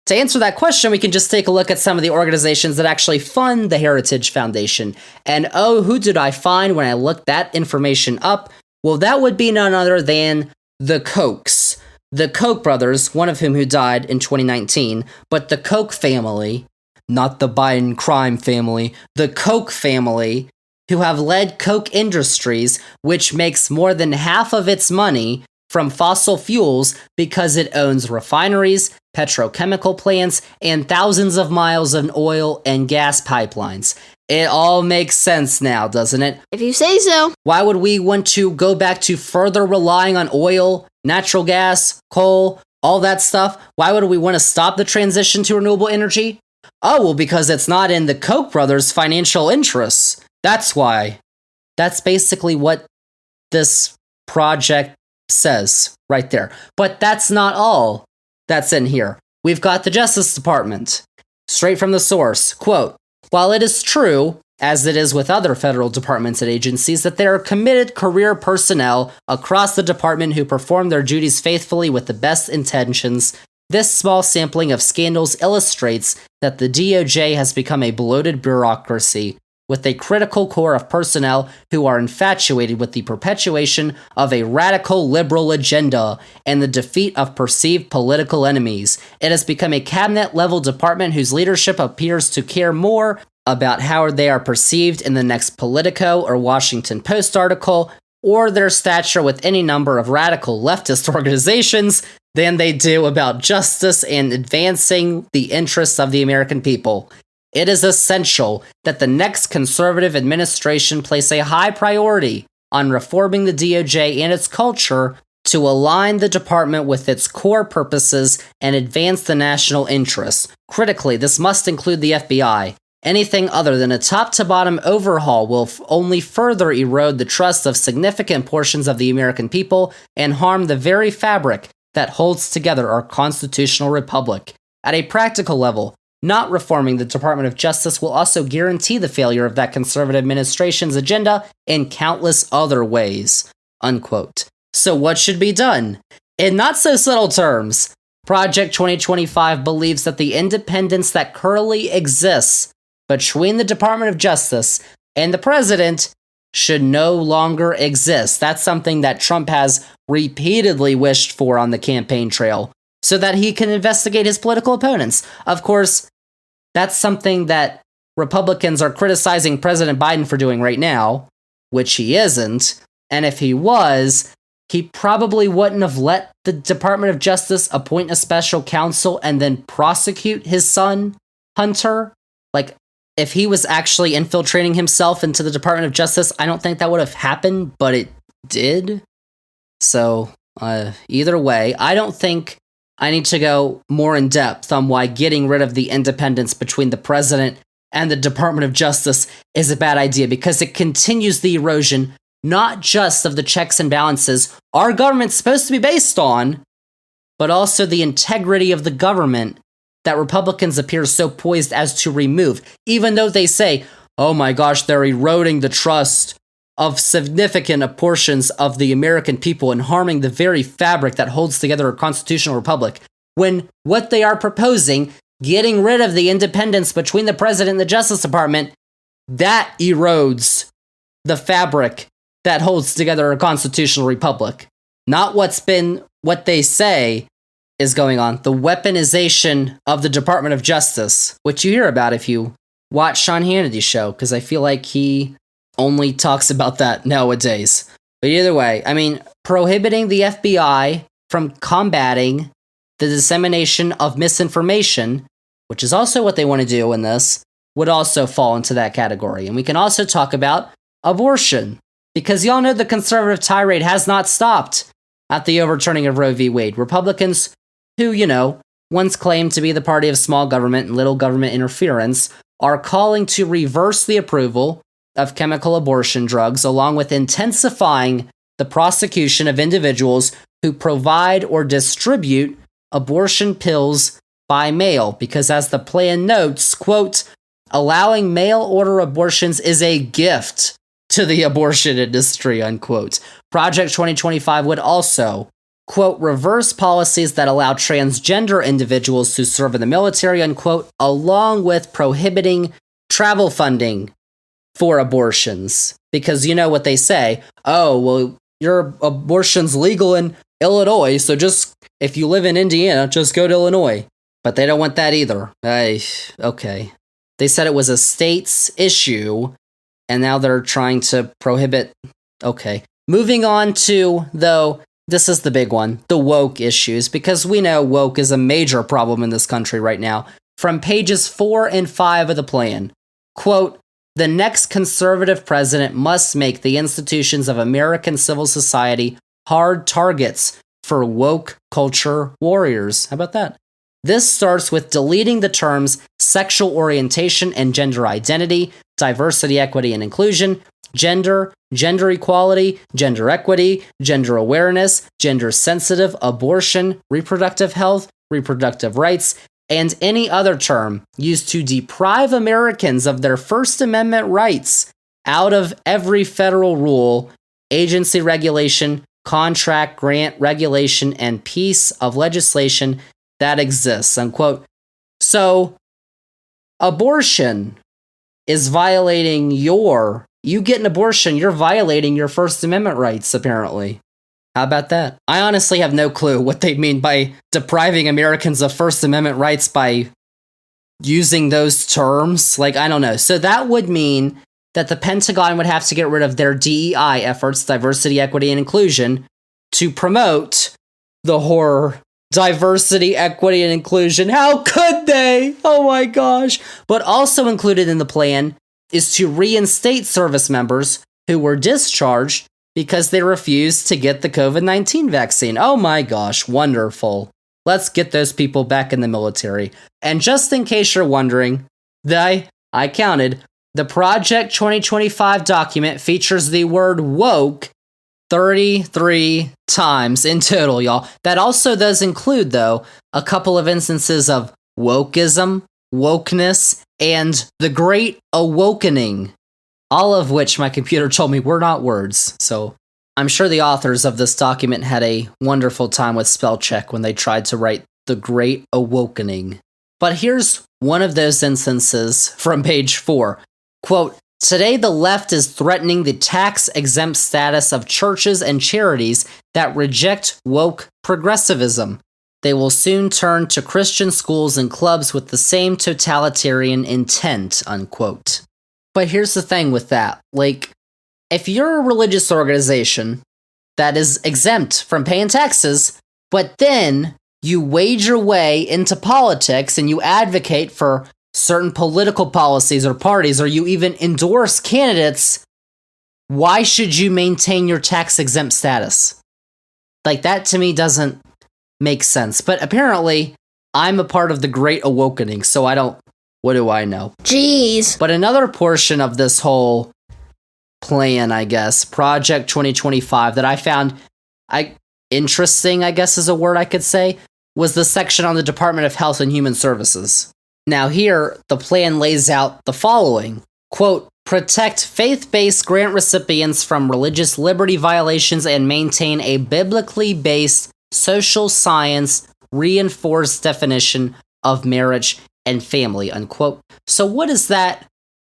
Speaker 2: to answer that question, we can just take a look at some of the organizations that actually fund the Heritage Foundation. And who did I find when I looked that information up? Well, that would be none other than the Kochs. The Koch brothers, one of whom died in 2019, but the Koch family, not the Biden crime family, the Koch family, who have led Koch Industries, which makes more than half of its money from fossil fuels because it owns refineries, petrochemical plants, and thousands of miles of oil and gas pipelines. It all makes sense now, doesn't it?
Speaker 1: If you say so.
Speaker 2: Why would we want to go back to further relying on oil, natural gas, coal, all that stuff. Why would we want to stop the transition to renewable energy? Oh, well, because it's not in the Koch brothers' financial interests. That's why. That's basically what this project says right there. But that's not all that's in here. We've got the Justice Department. Straight from the source. Quote, while it is true, as it is with other federal departments and agencies, that there are committed career personnel across the department who perform their duties faithfully with the best intentions, this small sampling of scandals illustrates that the DOJ has become a bloated bureaucracy with a critical core of personnel who are infatuated with the perpetuation of a radical liberal agenda and the defeat of perceived political enemies. It has become a cabinet-level department whose leadership appears to care more about how they are perceived in the next Politico or Washington Post article, or their stature with any number of radical leftist organizations than they do about justice and advancing the interests of the American people. It is essential that the next conservative administration place a high priority on reforming the DOJ and its culture to align the department with its core purposes and advance the national interests. Critically, this must include the FBI. Anything other than a top-to-bottom overhaul will only further erode the trust of significant portions of the American people and harm the very fabric that holds together our constitutional republic. At a practical level, not reforming the Department of Justice will also guarantee the failure of that conservative administration's agenda in countless other ways. Unquote. So what should be done? In not so subtle terms, Project 2025 believes that the independence that currently exists between the Department of Justice and the President should no longer exist. That's something that Trump has repeatedly wished for on the campaign trail, so that he can investigate his political opponents. Of course, that's something that Republicans are criticizing President Biden for doing right now, which he isn't. And if he was, he probably wouldn't have let the Department of Justice appoint a special counsel and then prosecute his son, Hunter. Like, if he was actually infiltrating himself into the Department of Justice, I don't think that would have happened, but it did. So, either way, I don't think I need to go more in depth on why getting rid of the independence between the president and the Department of Justice is a bad idea, because it continues the erosion, not just of the checks and balances our government's supposed to be based on, but also the integrity of the government that Republicans appear so poised as to remove, even though they say, oh my gosh, they're eroding the trust of significant portions of the American people and harming the very fabric that holds together a constitutional republic, when what they are proposing, getting rid of the independence between the president and the Justice Department, that erodes the fabric that holds together a constitutional republic. Not what they say is going on. The weaponization of the Department of Justice, which you hear about if you watch Sean Hannity's show, because I feel like he only talks about that nowadays. But either way, I mean, prohibiting the FBI from combating the dissemination of misinformation, which is also what they want to do in this, would also fall into that category. And we can also talk about abortion, because y'all know the conservative tirade has not stopped at the overturning of Roe v. Wade. Republicans who, once claimed to be the party of small government and little government interference, are calling to reverse the approval of chemical abortion drugs, along with intensifying the prosecution of individuals who provide or distribute abortion pills by mail, because as the plan notes, quote, allowing mail-order abortions is a gift to the abortion industry, unquote. Project 2025 would also, quote, reverse policies that allow transgender individuals to serve in the military, unquote, along with prohibiting travel funding for abortions. Because you know what they say, oh, well, your abortion's legal in Illinois, so just, if you live in Indiana, just go to Illinois. But they don't want that either. Okay. They said it was a state's issue, and now they're trying to prohibit. Okay. Moving on to, though, this is the big one, the woke issues, because we know woke is a major problem in this country right now. From pages 4 and 5 of the plan, quote, the next conservative president must make the institutions of American civil society hard targets for woke culture warriors. How about that? This starts with deleting the terms sexual orientation and gender identity, diversity, equity, and inclusion, gender, gender equality, gender equity, gender awareness, gender sensitive, abortion, reproductive health, reproductive rights, and any other term used to deprive Americans of their First Amendment rights out of every federal rule, agency regulation, contract, grant, regulation, and piece of legislation that exists, unquote. So, abortion is violating you get an abortion, you're violating your First Amendment rights, apparently. How about that? I honestly have no clue what they mean by depriving Americans of First Amendment rights by using those terms. Like, I don't know. So that would mean that the Pentagon would have to get rid of their DEI efforts, diversity, equity, and inclusion, to promote the horror. Diversity, equity, and inclusion. How could they? Oh my gosh. But also included in the plan is to reinstate service members who were discharged because they refused to get the COVID-19 vaccine. Oh my gosh, wonderful. Let's get those people back in the military. And just in case you're wondering, I counted, the Project 2025 document features the word woke 33 times in total, y'all. That also does include, though, a couple of instances of wokeism, wokeness, and the Great Awakening, all of which my computer told me were not words. So I'm sure the authors of this document had a wonderful time with spell check when they tried to write the Great Awakening. But here's one of those instances from page 4. Quote, "Today, the left is threatening the tax-exempt status of churches and charities that reject woke progressivism. They will soon turn to Christian schools and clubs with the same totalitarian intent," unquote. But here's the thing with that. Like, if you're a religious organization that is exempt from paying taxes, but then you wage your way into politics and you advocate for certain political policies or parties, or you even endorse candidates, why should you maintain your tax-exempt status? Like, that to me doesn't make sense. But apparently, I'm a part of the Great Awakening, so what do I know?
Speaker 1: Jeez.
Speaker 2: But another portion of this whole plan, I guess, Project 2025, that I found interesting, I guess is a word I could say, was the section on the Department of Health and Human Services. Now here, the plan lays out the following. Quote, "Protect faith-based grant recipients from religious liberty violations and maintain a biblically based social science reinforced definition of marriage and family," unquote. So what does that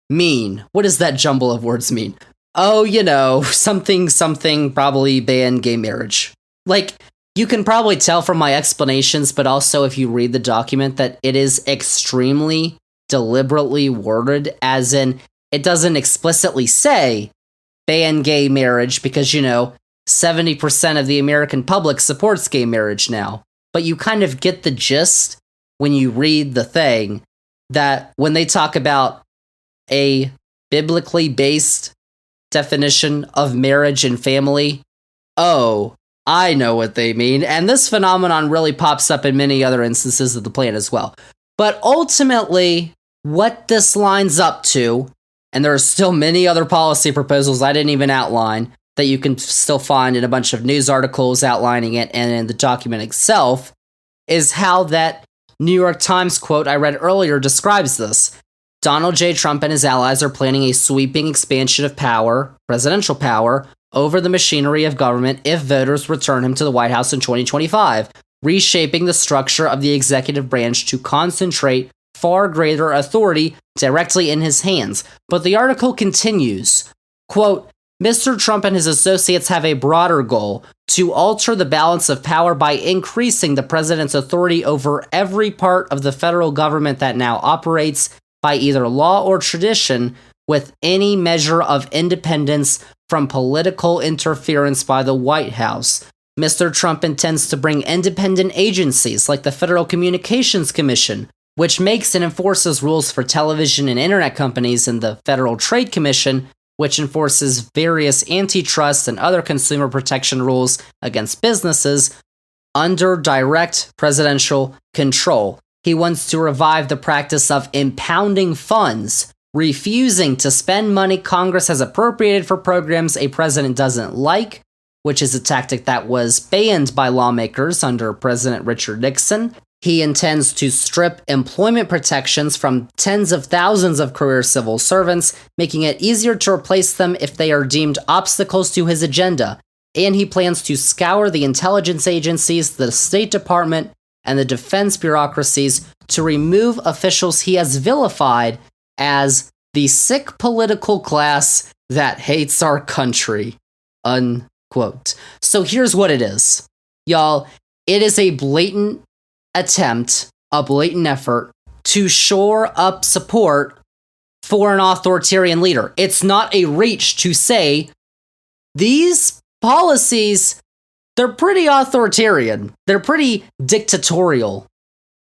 Speaker 2: mean? What does that jumble of words mean? Oh, something, probably ban gay marriage. Like, you can probably tell from my explanations, but also if you read the document, that it is extremely deliberately worded, as in, it doesn't explicitly say ban gay marriage because, 70% of the American public supports gay marriage now. But you kind of get the gist when you read the thing, that when they talk about a biblically based definition of marriage and family, oh, I know what they mean, and this phenomenon really pops up in many other instances of the plan as well. But ultimately, what this lines up to, and there are still many other policy proposals I didn't even outline that you can still find in a bunch of news articles outlining it and in the document itself, is how that New York Times quote I read earlier describes this. Donald J. Trump and his allies are planning a sweeping expansion of power, presidential power, over the machinery of government if voters return him to the White House in 2025, reshaping the structure of the executive branch to concentrate far greater authority directly in his hands. But the article continues, quote, "Mr. Trump and his associates have a broader goal, to alter the balance of power by increasing the president's authority over every part of the federal government that now operates by either law or tradition with any measure of independence from political interference by the White House. Mr. Trump intends to bring independent agencies like the Federal Communications Commission, which makes and enforces rules for television and internet companies, and the Federal Trade Commission, which enforces various antitrust and other consumer protection rules against businesses, under direct presidential control. He wants to revive the practice of impounding funds, refusing to spend money Congress has appropriated for programs a president doesn't like, which is a tactic that was banned by lawmakers under President Richard Nixon. He intends to strip employment protections from tens of thousands of career civil servants, making it easier to replace them if they are deemed obstacles to his agenda. And he plans to scour the intelligence agencies, the State Department, and the defense bureaucracies to remove officials he has vilified as the sick political class that hates our country. Unquote. So here's what it is. Y'all, it is a blatant attempt, a blatant effort to shore up support for an authoritarian leader. It's not a reach to say these policies, they're pretty authoritarian. They're pretty dictatorial.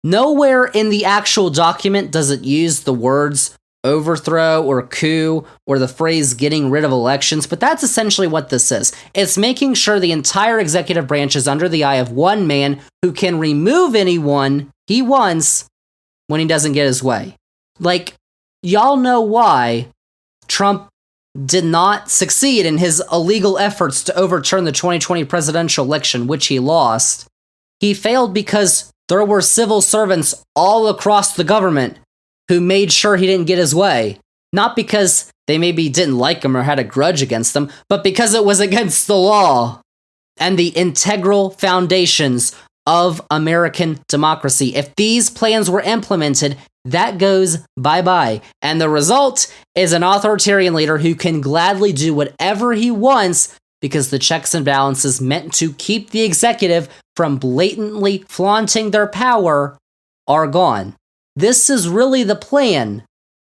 Speaker 2: Nowhere in the actual document does it use the words overthrow or coup or the phrase getting rid of elections, but that's essentially what this is. It's making sure the entire executive branch is under the eye of one man who can remove anyone he wants when he doesn't get his way. Like, y'all know why Trump did not succeed in his illegal efforts to overturn the 2020 presidential election, which he lost. He failed because there were civil servants all across the government who made sure he didn't get his way. Not because they maybe didn't like him or had a grudge against him, but because it was against the law and the integral foundations of American democracy. If these plans were implemented, that goes bye-bye. And the result is an authoritarian leader who can gladly do whatever he wants because the checks and balances meant to keep the executive from blatantly flaunting their power are gone. This is really the plan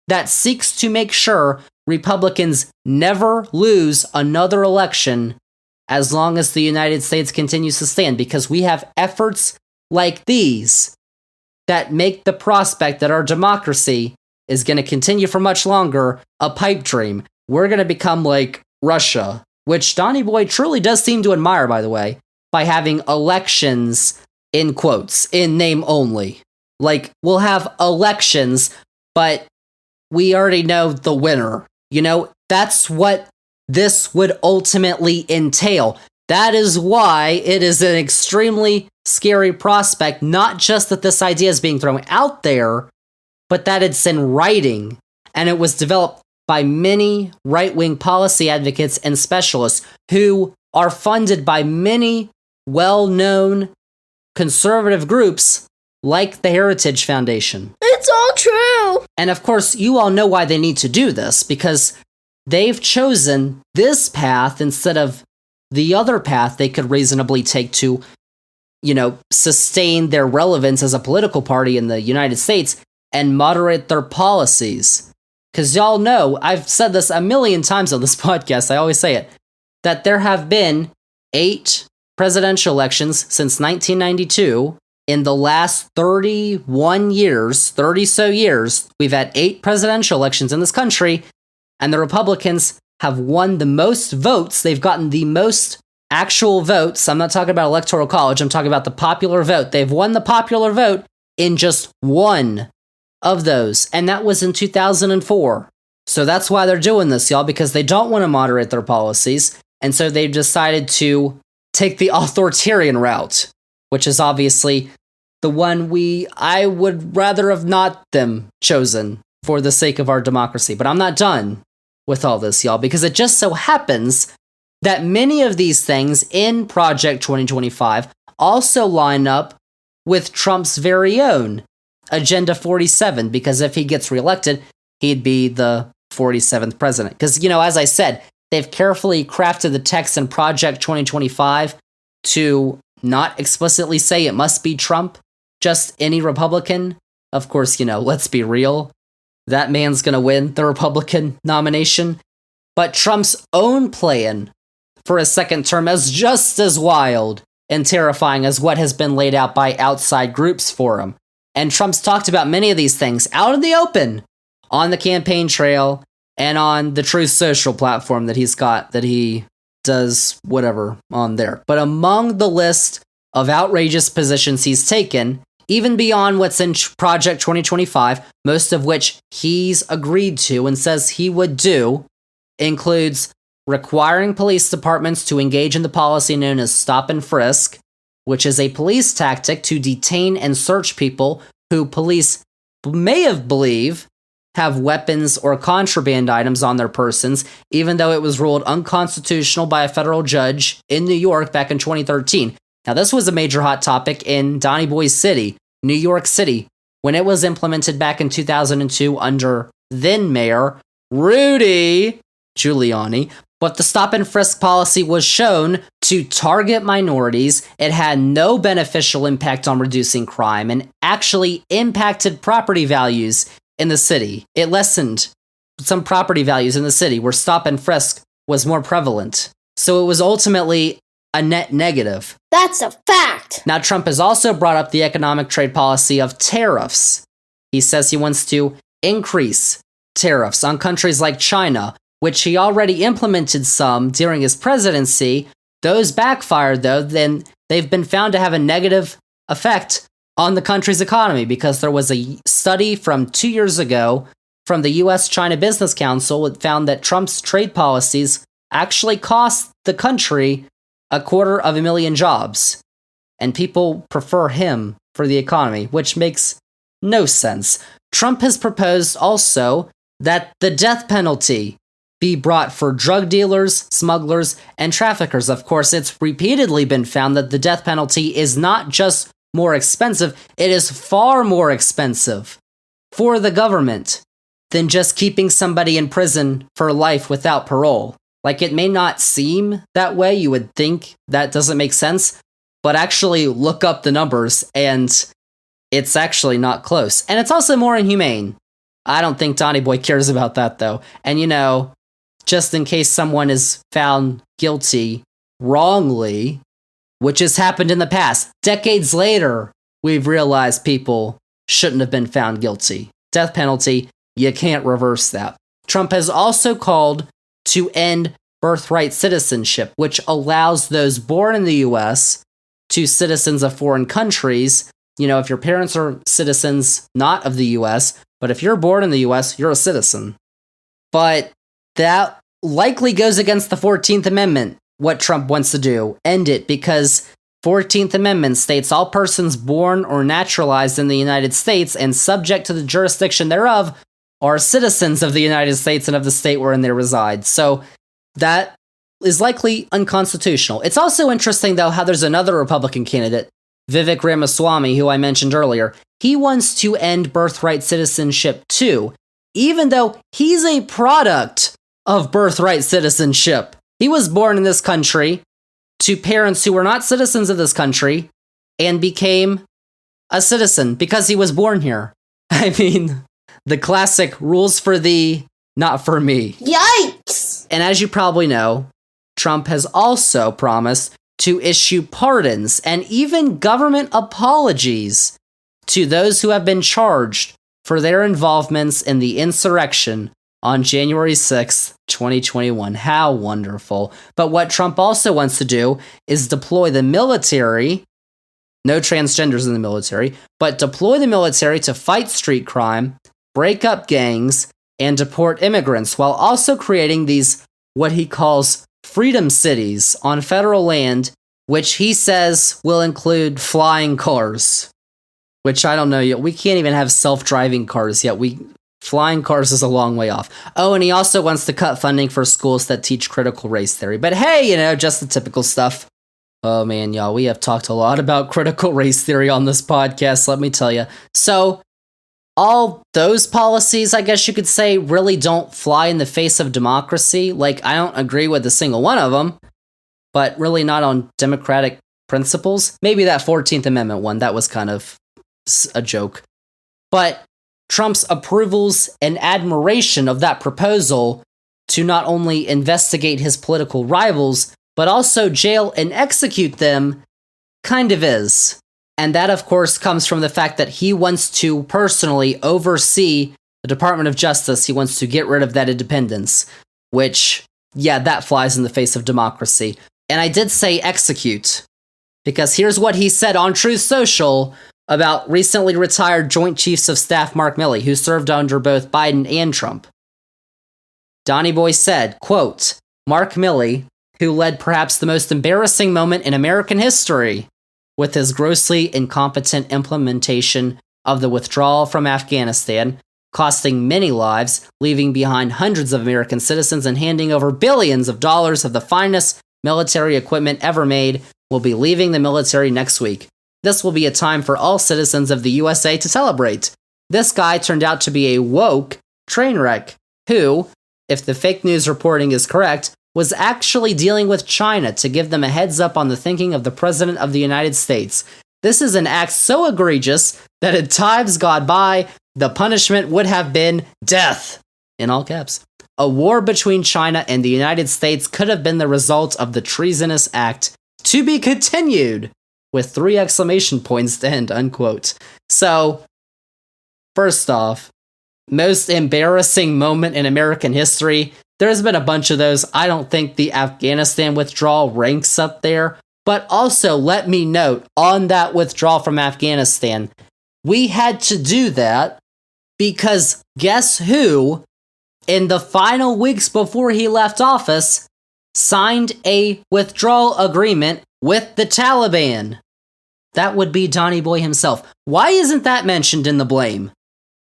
Speaker 2: that seeks to make sure Republicans never lose another election as long as the United States continues to stand, because we have efforts like these that make the prospect that our democracy is going to continue for much longer a pipe dream. We're going to become like Russia, which Donny Boy truly does seem to admire, by the way, by having elections in quotes, in name only. Like, we'll have elections, but we already know the winner. You know, that's what this would ultimately entail. That is why it is an extremely scary prospect, not just that this idea is being thrown out there, but that it's in writing, and it was developed by many right-wing policy advocates and specialists who are funded by many well-known conservative groups like the Heritage Foundation.
Speaker 1: It's all true!
Speaker 2: And of course, you all know why they need to do this, because they've chosen this path instead of the other path they could reasonably take to, sustain their relevance as a political party in the United States and moderate their policies. Because y'all know, I've said this a million times on this podcast, I always say it, that there have been 8 presidential elections since 1992. In the last 31 years, 30 so years, we've had 8 presidential elections in this country, and the Republicans have won the most votes. They've gotten the most actual votes. I'm not talking about Electoral College, I'm talking about the popular vote. They've won the popular vote in just one of those, and that was in 2004. So that's why they're doing this, y'all, because they don't want to moderate their policies, and so they've decided to take the authoritarian route, which is obviously the one I would rather have not them chosen for the sake of our democracy. But I'm not done with all this, y'all, because it just so happens that many of these things in Project 2025 also line up with Trump's very own Agenda 47, because if he gets reelected, he'd be the 47th president. Because, as I said, they've carefully crafted the text in Project 2025 to not explicitly say it must be Trump, just any Republican. Of course, let's be real. That man's going to win the Republican nomination. But Trump's own plan for a second term is just as wild and terrifying as what has been laid out by outside groups for him. And Trump's talked about many of these things out in the open on the campaign trail and on the Truth Social platform that he's got, that he does whatever on there. But among the list of outrageous positions he's taken, even beyond what's in Project 2025, most of which he's agreed to and says he would do, includes requiring police departments to engage in the policy known as stop and frisk, which is a police tactic to detain and search people who police may have believe have weapons or contraband items on their persons, even though it was ruled unconstitutional by a federal judge in New York back in 2013. Now, this was a major hot topic in Donny Boy's city, New York City, when it was implemented back in 2002 under then Mayor Rudy Giuliani. But the stop and frisk policy was shown to target minorities. It had no beneficial impact on reducing crime and actually impacted property values in the city. It lessened some property values in the city where stop and frisk was more prevalent. So it was ultimately a net negative.
Speaker 1: That's a fact.
Speaker 2: Now, Trump has also brought up the economic trade policy of tariffs. He says he wants to increase tariffs on countries like China, which he already implemented some during his presidency. Those backfired, though, then they've been found to have a negative effect on the country's economy because there was a study from 2 years ago from the U.S.-China Business Council that found that Trump's trade policies actually cost the country 250,000 jobs. And people prefer him for the economy, which makes no sense. Trump has proposed also that the death penalty be brought for drug dealers, smugglers, and traffickers. Of course, it's repeatedly been found that the death penalty is not just more expensive, it is far more expensive for the government than just keeping somebody in prison for life without parole. Like, it may not seem that way, you would think that doesn't make sense, but actually look up the numbers, and it's actually not close. And it's also more inhumane. I don't think Donny Boy cares about that, though. And, just in case someone is found guilty wrongly, which has happened in the past, decades later, we've realized people shouldn't have been found guilty. Death penalty, you can't reverse that. Trump has also called to end birthright citizenship, which allows those born in the U.S. to citizens of foreign countries. If your parents are citizens not of the U.S., but if you're born in the U.S., you're a citizen. But that likely goes against the 14th Amendment, what Trump wants to do. End it, because 14th Amendment states all persons born or naturalized in the United States and subject to the jurisdiction thereof are citizens of the United States and of the state wherein they reside. So that is likely unconstitutional. It's also interesting, though, how there's another Republican candidate, Vivek Ramaswamy, who I mentioned earlier. He wants to end birthright citizenship too, even though he's a product of birthright citizenship. He was born in this country to parents who were not citizens of this country and became a citizen because he was born here. I mean, the classic rules for thee, not for me.
Speaker 1: Yikes!
Speaker 2: And as you probably know, Trump has also promised to issue pardons and even government apologies to those who have been charged for their involvements in the insurrection on January 6th, 2021. How wonderful. But what Trump also wants to do is deploy the military, no transgenders in the military, but deploy the military to fight street crime, break up gangs, and deport immigrants, while also creating these, what he calls, freedom cities on federal land, which he says will include flying cars. Which I don't know yet. We can't even have self-driving cars yet. Flying cars is a long way off. Oh, and he also wants to cut funding for schools that teach critical race theory. But hey, just the typical stuff. Oh man, y'all, we have talked a lot about critical race theory on this podcast, let me tell you. So, all those policies, I guess you could say, really don't fly in the face of democracy. Like, I don't agree with a single one of them, but really not on democratic principles. Maybe that 14th Amendment one, that was kind of a joke. But Trump's approvals and admiration of that proposal to not only investigate his political rivals, but also jail and execute them kind of is. And that, of course, comes from the fact that he wants to personally oversee the Department of Justice. He wants to get rid of that independence, which, yeah, that flies in the face of democracy. And I did say execute. Because here's what he said on Truth Social about recently retired Joint Chiefs of Staff Mark Milley, who served under both Biden and Trump. Donnie Boy said, quote, Mark Milley, who led perhaps the most embarrassing moment in American history with his grossly incompetent implementation of the withdrawal from Afghanistan, costing many lives, leaving behind hundreds of American citizens, and handing over billions of dollars of the finest military equipment ever made, will be leaving the military next week. This will be a time for all citizens of the USA to celebrate. This guy turned out to be a woke train wreck who, if the fake news reporting is correct, was actually dealing with China to give them a heads up on the thinking of the President of the United States. This is an act so egregious that at times gone by, the punishment would have been death. In all caps. A war between China and the United States could have been the result of the treasonous act to be continued, with 3 exclamation points to end, unquote. So, first off, most embarrassing moment in American history. There's been a bunch of those. I don't think the Afghanistan withdrawal ranks up there. But also, let me note, on that withdrawal from Afghanistan, we had to do that because guess who, in the final weeks before he left office, signed a withdrawal agreement with the Taliban? That would be Donnie Boy himself. Why isn't that mentioned in the blame?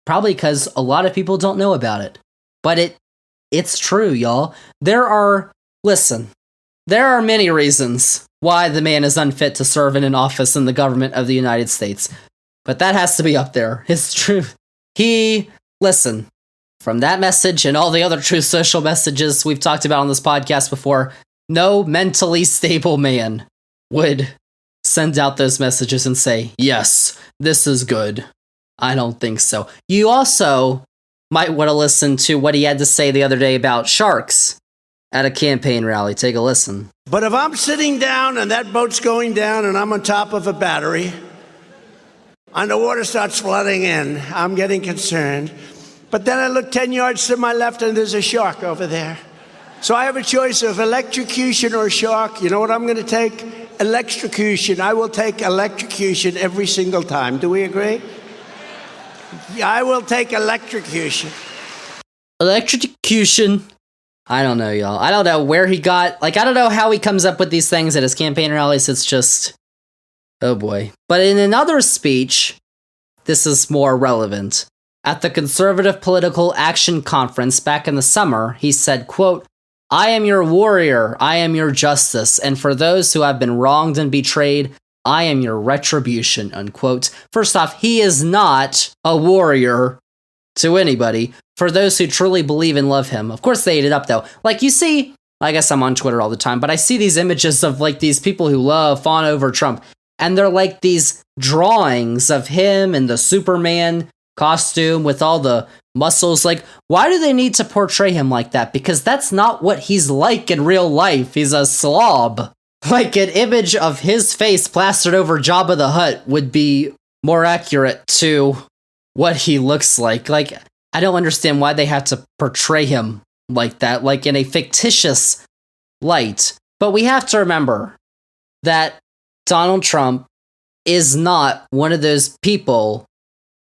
Speaker 2: Probably because a lot of people don't know about it. But it's true, y'all. There are many reasons why the man is unfit to serve in an office in the government of the United States. But that has to be up there. It's true. From that message and all the other Truth Social messages we've talked about on this podcast before, no mentally stable man would send out those messages and say, yes, this is good. I don't think so. You also might want to listen to what he had to say the other day about sharks at a campaign rally. Take a listen.
Speaker 4: But if I'm sitting down and that boat's going down and I'm on top of a battery and the water starts flooding in, I'm getting concerned. But then I look 10 yards to my left and there's a shark over there. So I have a choice of electrocution or shark. You know what I'm going to take? Electrocution. I will take electrocution every single time. Do we agree? Yeah, I will take electrocution.
Speaker 2: Electrocution. I don't know, y'all. I don't know where he got... I don't know how he comes up with these things at his campaign rallies. It's just... oh boy. But in another speech, this is more relevant. At the Conservative Political Action Conference back in the summer, he said, quote, I am your warrior, I am your justice, and for those who have been wronged and betrayed, I am your retribution, unquote. First off, he is not a warrior to anybody. For those who truly believe and love him. Of course they ate it up, though. You see, I guess I'm on Twitter all the time, but I see these images of, these people who fawn over Trump, and they're these drawings of him in the Superman costume with all the muscles. Why do they need to portray him like that? Because that's not what he's like in real life. He's a slob. An image of his face plastered over Jabba the Hutt would be more accurate to what he looks like. I don't understand why they have to portray him like that, in a fictitious light. But we have to remember that Donald Trump is not one of those people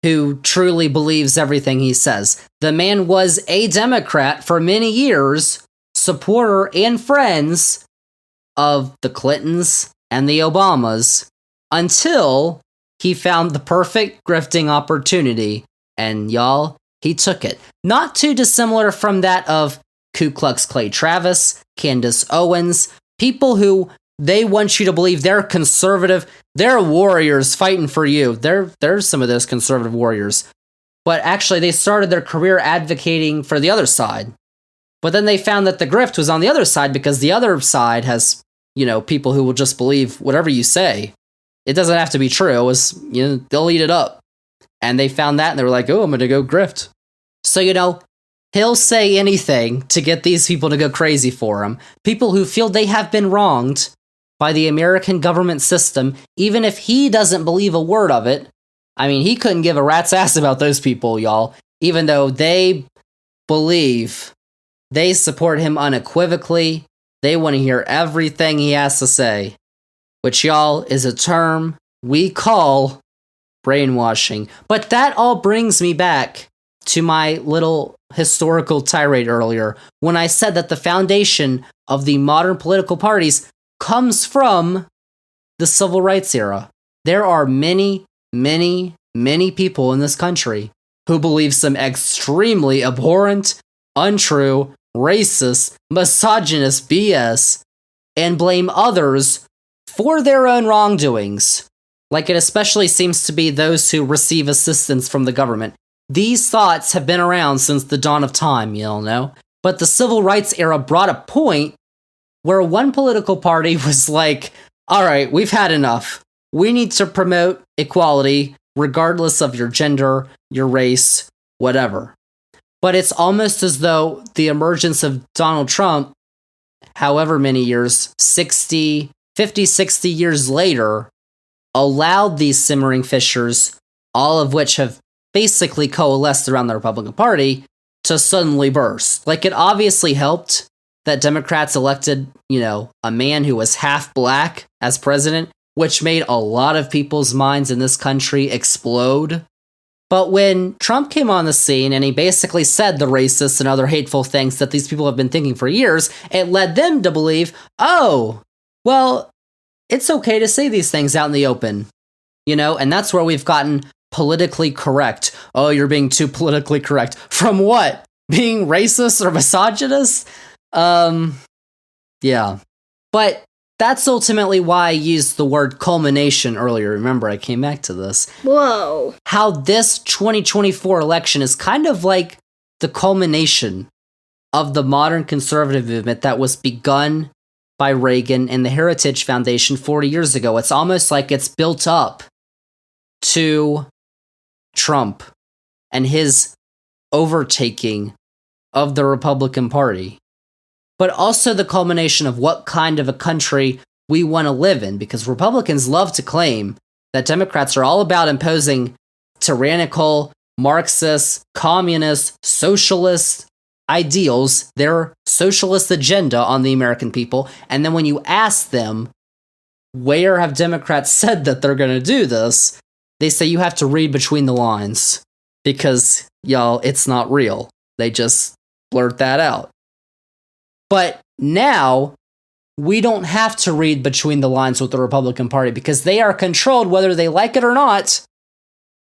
Speaker 2: who truly believes everything he says. The man was a Democrat for many years, supporter and friends of the Clintons and the Obamas, until he found the perfect grifting opportunity, and y'all, he took it. Not too dissimilar from that of Ku Klux Clay Travis, Candace Owens, people who they want you to believe they're conservative, they're warriors fighting for you. There's some of those conservative warriors. But actually, they started their career advocating for the other side. But then they found that the grift was on the other side because the other side has, people who will just believe whatever you say. It doesn't have to be true. It was, they'll eat it up. And they found that and they were like, oh, I'm going to go grift. So, he'll say anything to get these people to go crazy for him. People who feel they have been wronged by the American government system, even if he doesn't believe a word of it. I mean, he couldn't give a rat's ass about those people, y'all, even though they believe, they support him unequivocally, they want to hear everything he has to say, which, y'all, is a term we call brainwashing. But that all brings me back to my little historical tirade earlier when I said that the foundation of the modern political parties comes from the civil rights era. There are many, many, many people in this country who believe some extremely abhorrent, untrue, racist, misogynist BS and blame others for their own wrongdoings. Like it especially seems to be those who receive assistance from the government. These thoughts have been around since the dawn of time, you all know. But the civil rights era brought a point where one political party was like, all right, we've had enough. We need to promote equality regardless of your gender, your race, whatever. But it's almost as though the emergence of Donald Trump, however many years, 50, 60 years later, allowed these simmering fissures, all of which have basically coalesced around the Republican Party, to suddenly burst. Like, it obviously helped that Democrats elected, a man who was half black as president, which made a lot of people's minds in this country explode. But when Trump came on the scene and he basically said the racist and other hateful things that these people have been thinking for years, it led them to believe, oh, well, it's okay to say these things out in the open, and that's where we've gotten politically correct. Oh, you're being too politically correct. From what? Being racist or misogynist? Yeah. But that's ultimately why I used the word culmination earlier. Remember, I came back to this.
Speaker 1: Whoa.
Speaker 2: How this 2024 election is kind of like the culmination of the modern conservative movement that was begun by Reagan and the Heritage Foundation 40 years ago. It's almost like it's built up to Trump and his overtaking of the Republican Party, but also the culmination of what kind of a country we want to live in, because Republicans love to claim that Democrats are all about imposing tyrannical, Marxist, communist, socialist ideals, their socialist agenda on the American people. And then when you ask them, where have Democrats said that they're going to do this? They say you have to read between the lines because, y'all, it's not real. They just blurt that out. But now, we don't have to read between the lines with the Republican Party because they are controlled, whether they like it or not,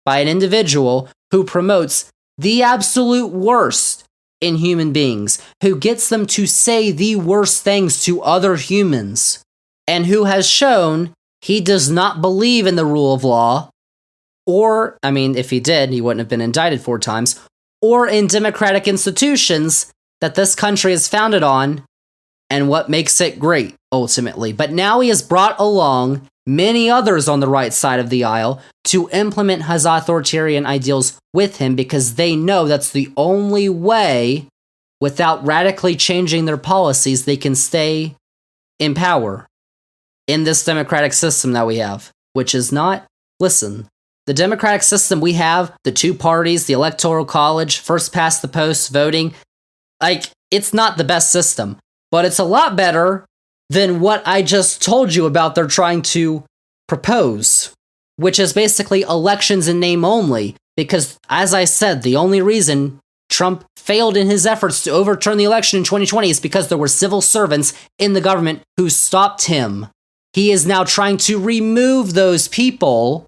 Speaker 2: by an individual who promotes the absolute worst in human beings, who gets them to say the worst things to other humans, and who has shown he does not believe in the rule of law, or, if he did, he wouldn't have been indicted 4 times, or in democratic institutions that this country is founded on, and what makes it great, ultimately. But now he has brought along many others on the right side of the aisle to implement his authoritarian ideals with him because they know that's the only way, without radically changing their policies, they can stay in power in this democratic system that we have, which is not, listen, the democratic system we have, the 2 parties, the electoral college, first past the post voting, it's not the best system, but it's a lot better than what I just told you about they're trying to propose, which is basically elections in name only, because, as I said, the only reason Trump failed in his efforts to overturn the election in 2020 is because there were civil servants in the government who stopped him. He is now trying to remove those people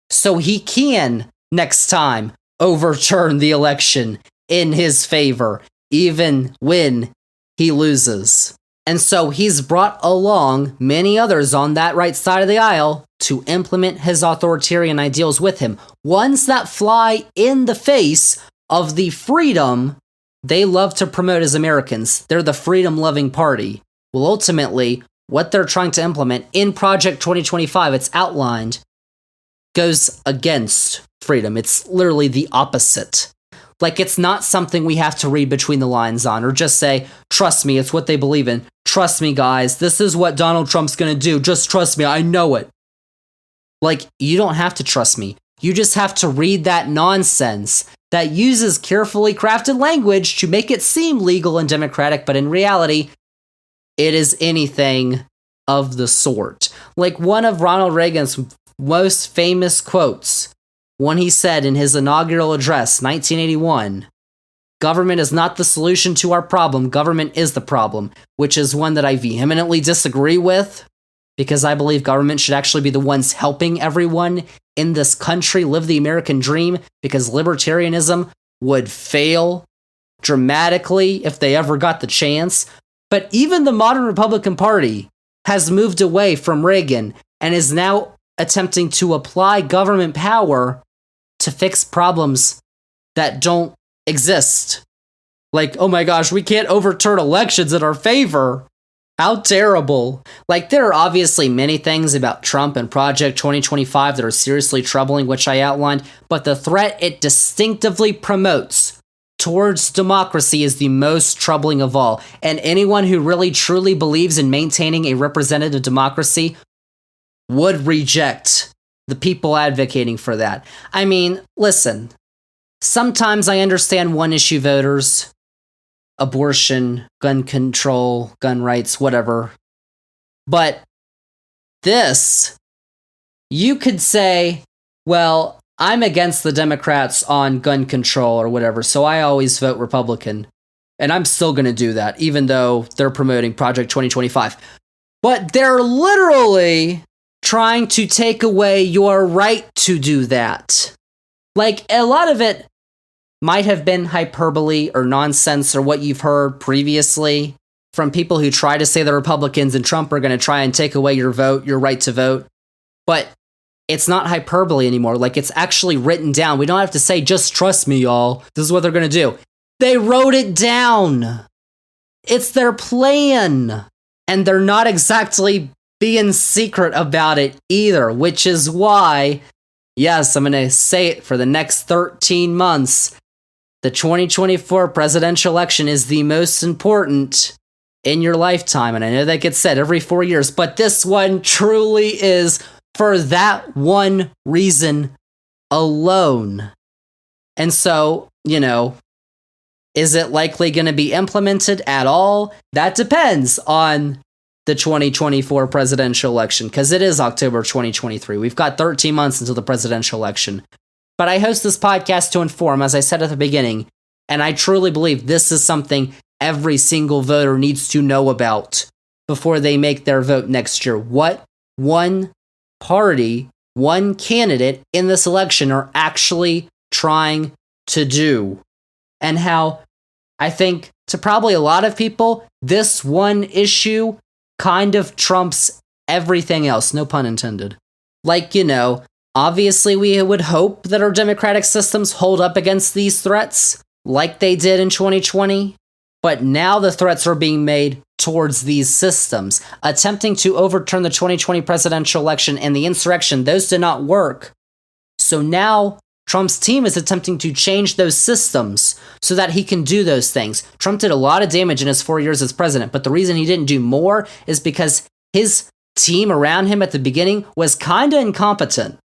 Speaker 2: so he can, next time, overturn the election in his favor, even when he loses. And so he's brought along many others on that right side of the aisle to implement his authoritarian ideals with him, ones that fly in the face of the freedom they love to promote as Americans. They're the freedom-loving party. Well, ultimately, what they're trying to implement in Project 2025, it's outlined, goes against freedom. It's literally the opposite. It's not something we have to read between the lines on, or just say, trust me, it's what they believe in. Trust me, guys, this is what Donald Trump's gonna do. Just trust me, I know it. You don't have to trust me. You just have to read that nonsense that uses carefully crafted language to make it seem legal and democratic, but in reality, it is anything of the sort. Like one of Ronald Reagan's most famous quotes, when he said in his inaugural address, 1981, "Government is not the solution to our problem, government is the problem," which is one that I vehemently disagree with, because I believe government should actually be the ones helping everyone in this country live the American dream, because libertarianism would fail dramatically if they ever got the chance. But even the modern Republican Party has moved away from Reagan and is now attempting to apply government power to fix problems that don't exist. Like, oh my gosh, we can't overturn elections in our favor. How terrible. Like, there are obviously many things about Trump and Project 2025 that are seriously troubling, which I outlined, but the threat it distinctively promotes towards democracy is the most troubling of all. And anyone who really truly believes in maintaining a representative democracy would reject the people advocating for that. I mean, listen, sometimes I understand one-issue voters, abortion, gun control, gun rights, whatever. But this, you could say, well, I'm against the Democrats on gun control or whatever, so I always vote Republican. And I'm still going to do that, even though they're promoting Project 2025. But they're literally trying to take away your right to do that. Like, a lot of it might have been hyperbole or nonsense or what you've heard previously from people who try to say the Republicans and Trump are going to try and take away your vote, your right to vote. But it's not hyperbole anymore. Like, it's actually written down. We don't have to say, just trust me, y'all. This is what they're going to do. They wrote it down. It's their plan. And they're not exactly being secret about it either, which is why, yes, I'm going to say it for the next 13 months. The 2024 presidential election is the most important in your lifetime. And I know that gets said every 4 years, but this one truly is for that one reason alone. And so, you know, is it likely going to be implemented at all? That depends on the 2024 presidential election, because it is October 2023. We've got 13 months until the presidential election. But I host this podcast to inform, as I said at the beginning, and I truly believe this is something every single voter needs to know about before they make their vote next year. What one party, one candidate in this election are actually trying to do. And how I think to probably a lot of people, this one issue kind of trumps everything else, no pun intended. Like, you know, obviously we would hope that our democratic systems hold up against these threats, like they did in 2020, but now the threats are being made towards these systems. Attempting to overturn the 2020 presidential election and the insurrection, those did not work. So now Trump's team is attempting to change those systems so that he can do those things. Trump did a lot of damage in his 4 years as president, but the reason he didn't do more is because his team around him at the beginning was kind of incompetent.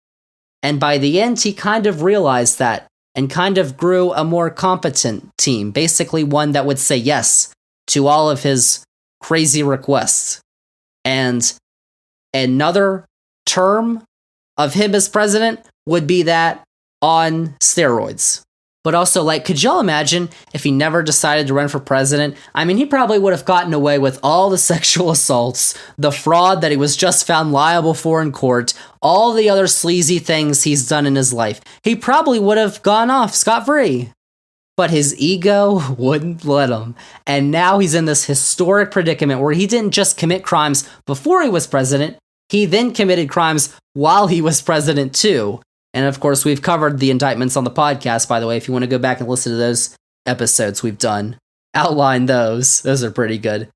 Speaker 2: And by the end, he kind of realized that and kind of grew a more competent team, basically one that would say yes to all of his crazy requests. And another term of him as president would be that on steroids. But also, like, could y'all imagine if he never decided to run for president? I mean, he probably would have gotten away with all the sexual assaults, the fraud that he was just found liable for in court, all the other sleazy things he's done in his life. He probably would have gone off scot-free. But his ego wouldn't let him. And now he's in this historic predicament where he didn't just commit crimes before he was president, he then committed crimes while he was president too. And of course, we've covered the indictments on the podcast, by the way. If you want to go back and listen to those episodes we've done, outline those. Those are pretty good.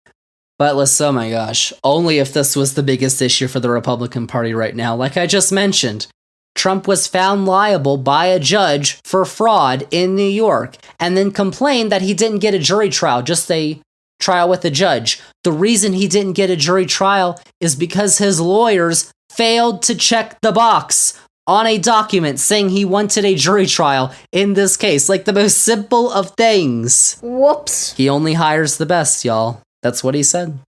Speaker 2: But listen, oh my gosh, only if this was the biggest issue for the Republican Party right now. Like I just mentioned, Trump was found liable by a judge for fraud in New York and then complained that he didn't get a jury trial, just a trial with a judge. The reason he didn't get a jury trial is because his lawyers failed to check the box on a document saying he wanted a jury trial in this case. Like the most simple of things.
Speaker 1: Whoops.
Speaker 2: He only hires the best, y'all. That's what he said.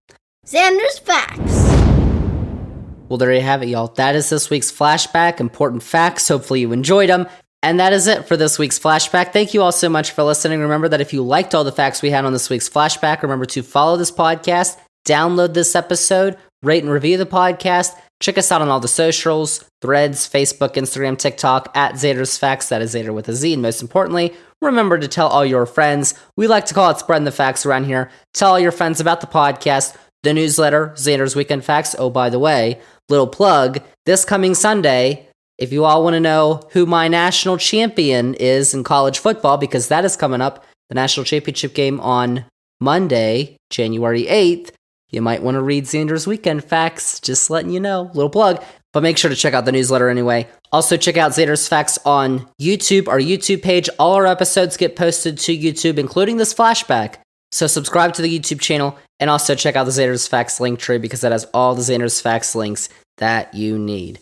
Speaker 1: Zander's facts.
Speaker 2: Well, there you have it, y'all. That is this week's Flashback. Important facts. Hopefully you enjoyed them. And that is it for this week's Flashback. Thank you all so much for listening. Remember that if you liked all the facts we had on this week's Flashback, remember to follow this podcast, download this episode, rate and review the podcast. Check us out on all the socials, Threads, Facebook, Instagram, TikTok, at Zander's Facts. That is Zander with a Z. And most importantly, remember to tell all your friends. We like to call it spreading the facts around here. Tell all your friends about the podcast, the newsletter, Zander's Weekend Facts. Oh, by the way, little plug, this coming Sunday, if you all want to know who my national champion is in college football, because that is coming up, the national championship game on Monday, January 8th, you might want to read Zander's Weekend Facts, just letting you know, little plug. But make sure to check out the newsletter anyway. Also check out Zander's Facts on YouTube, our YouTube page. All our episodes get posted to YouTube, including this Flashback. So subscribe to the YouTube channel, and also check out the Zander's Facts link tree, because that has all the Zander's Facts links that you need.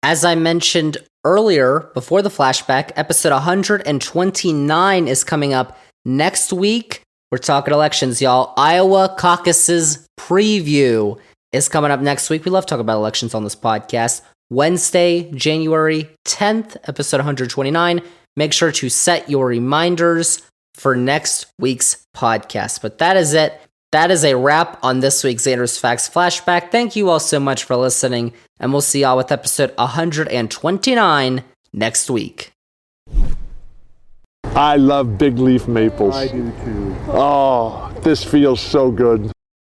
Speaker 2: As I mentioned earlier, before the Flashback, episode 129 is coming up next week. We're talking elections, y'all. Iowa Caucuses preview is coming up next week. We love talking about elections on this podcast. Wednesday, January 10th, episode 129. Make sure to set your reminders for next week's podcast. But that is it. That is a wrap on this week's Zander's Facts Flashback. Thank you all so much for listening, and we'll see y'all with episode 129 next week.
Speaker 5: I love big leaf maples.
Speaker 6: I do too.
Speaker 5: Oh, this feels so good.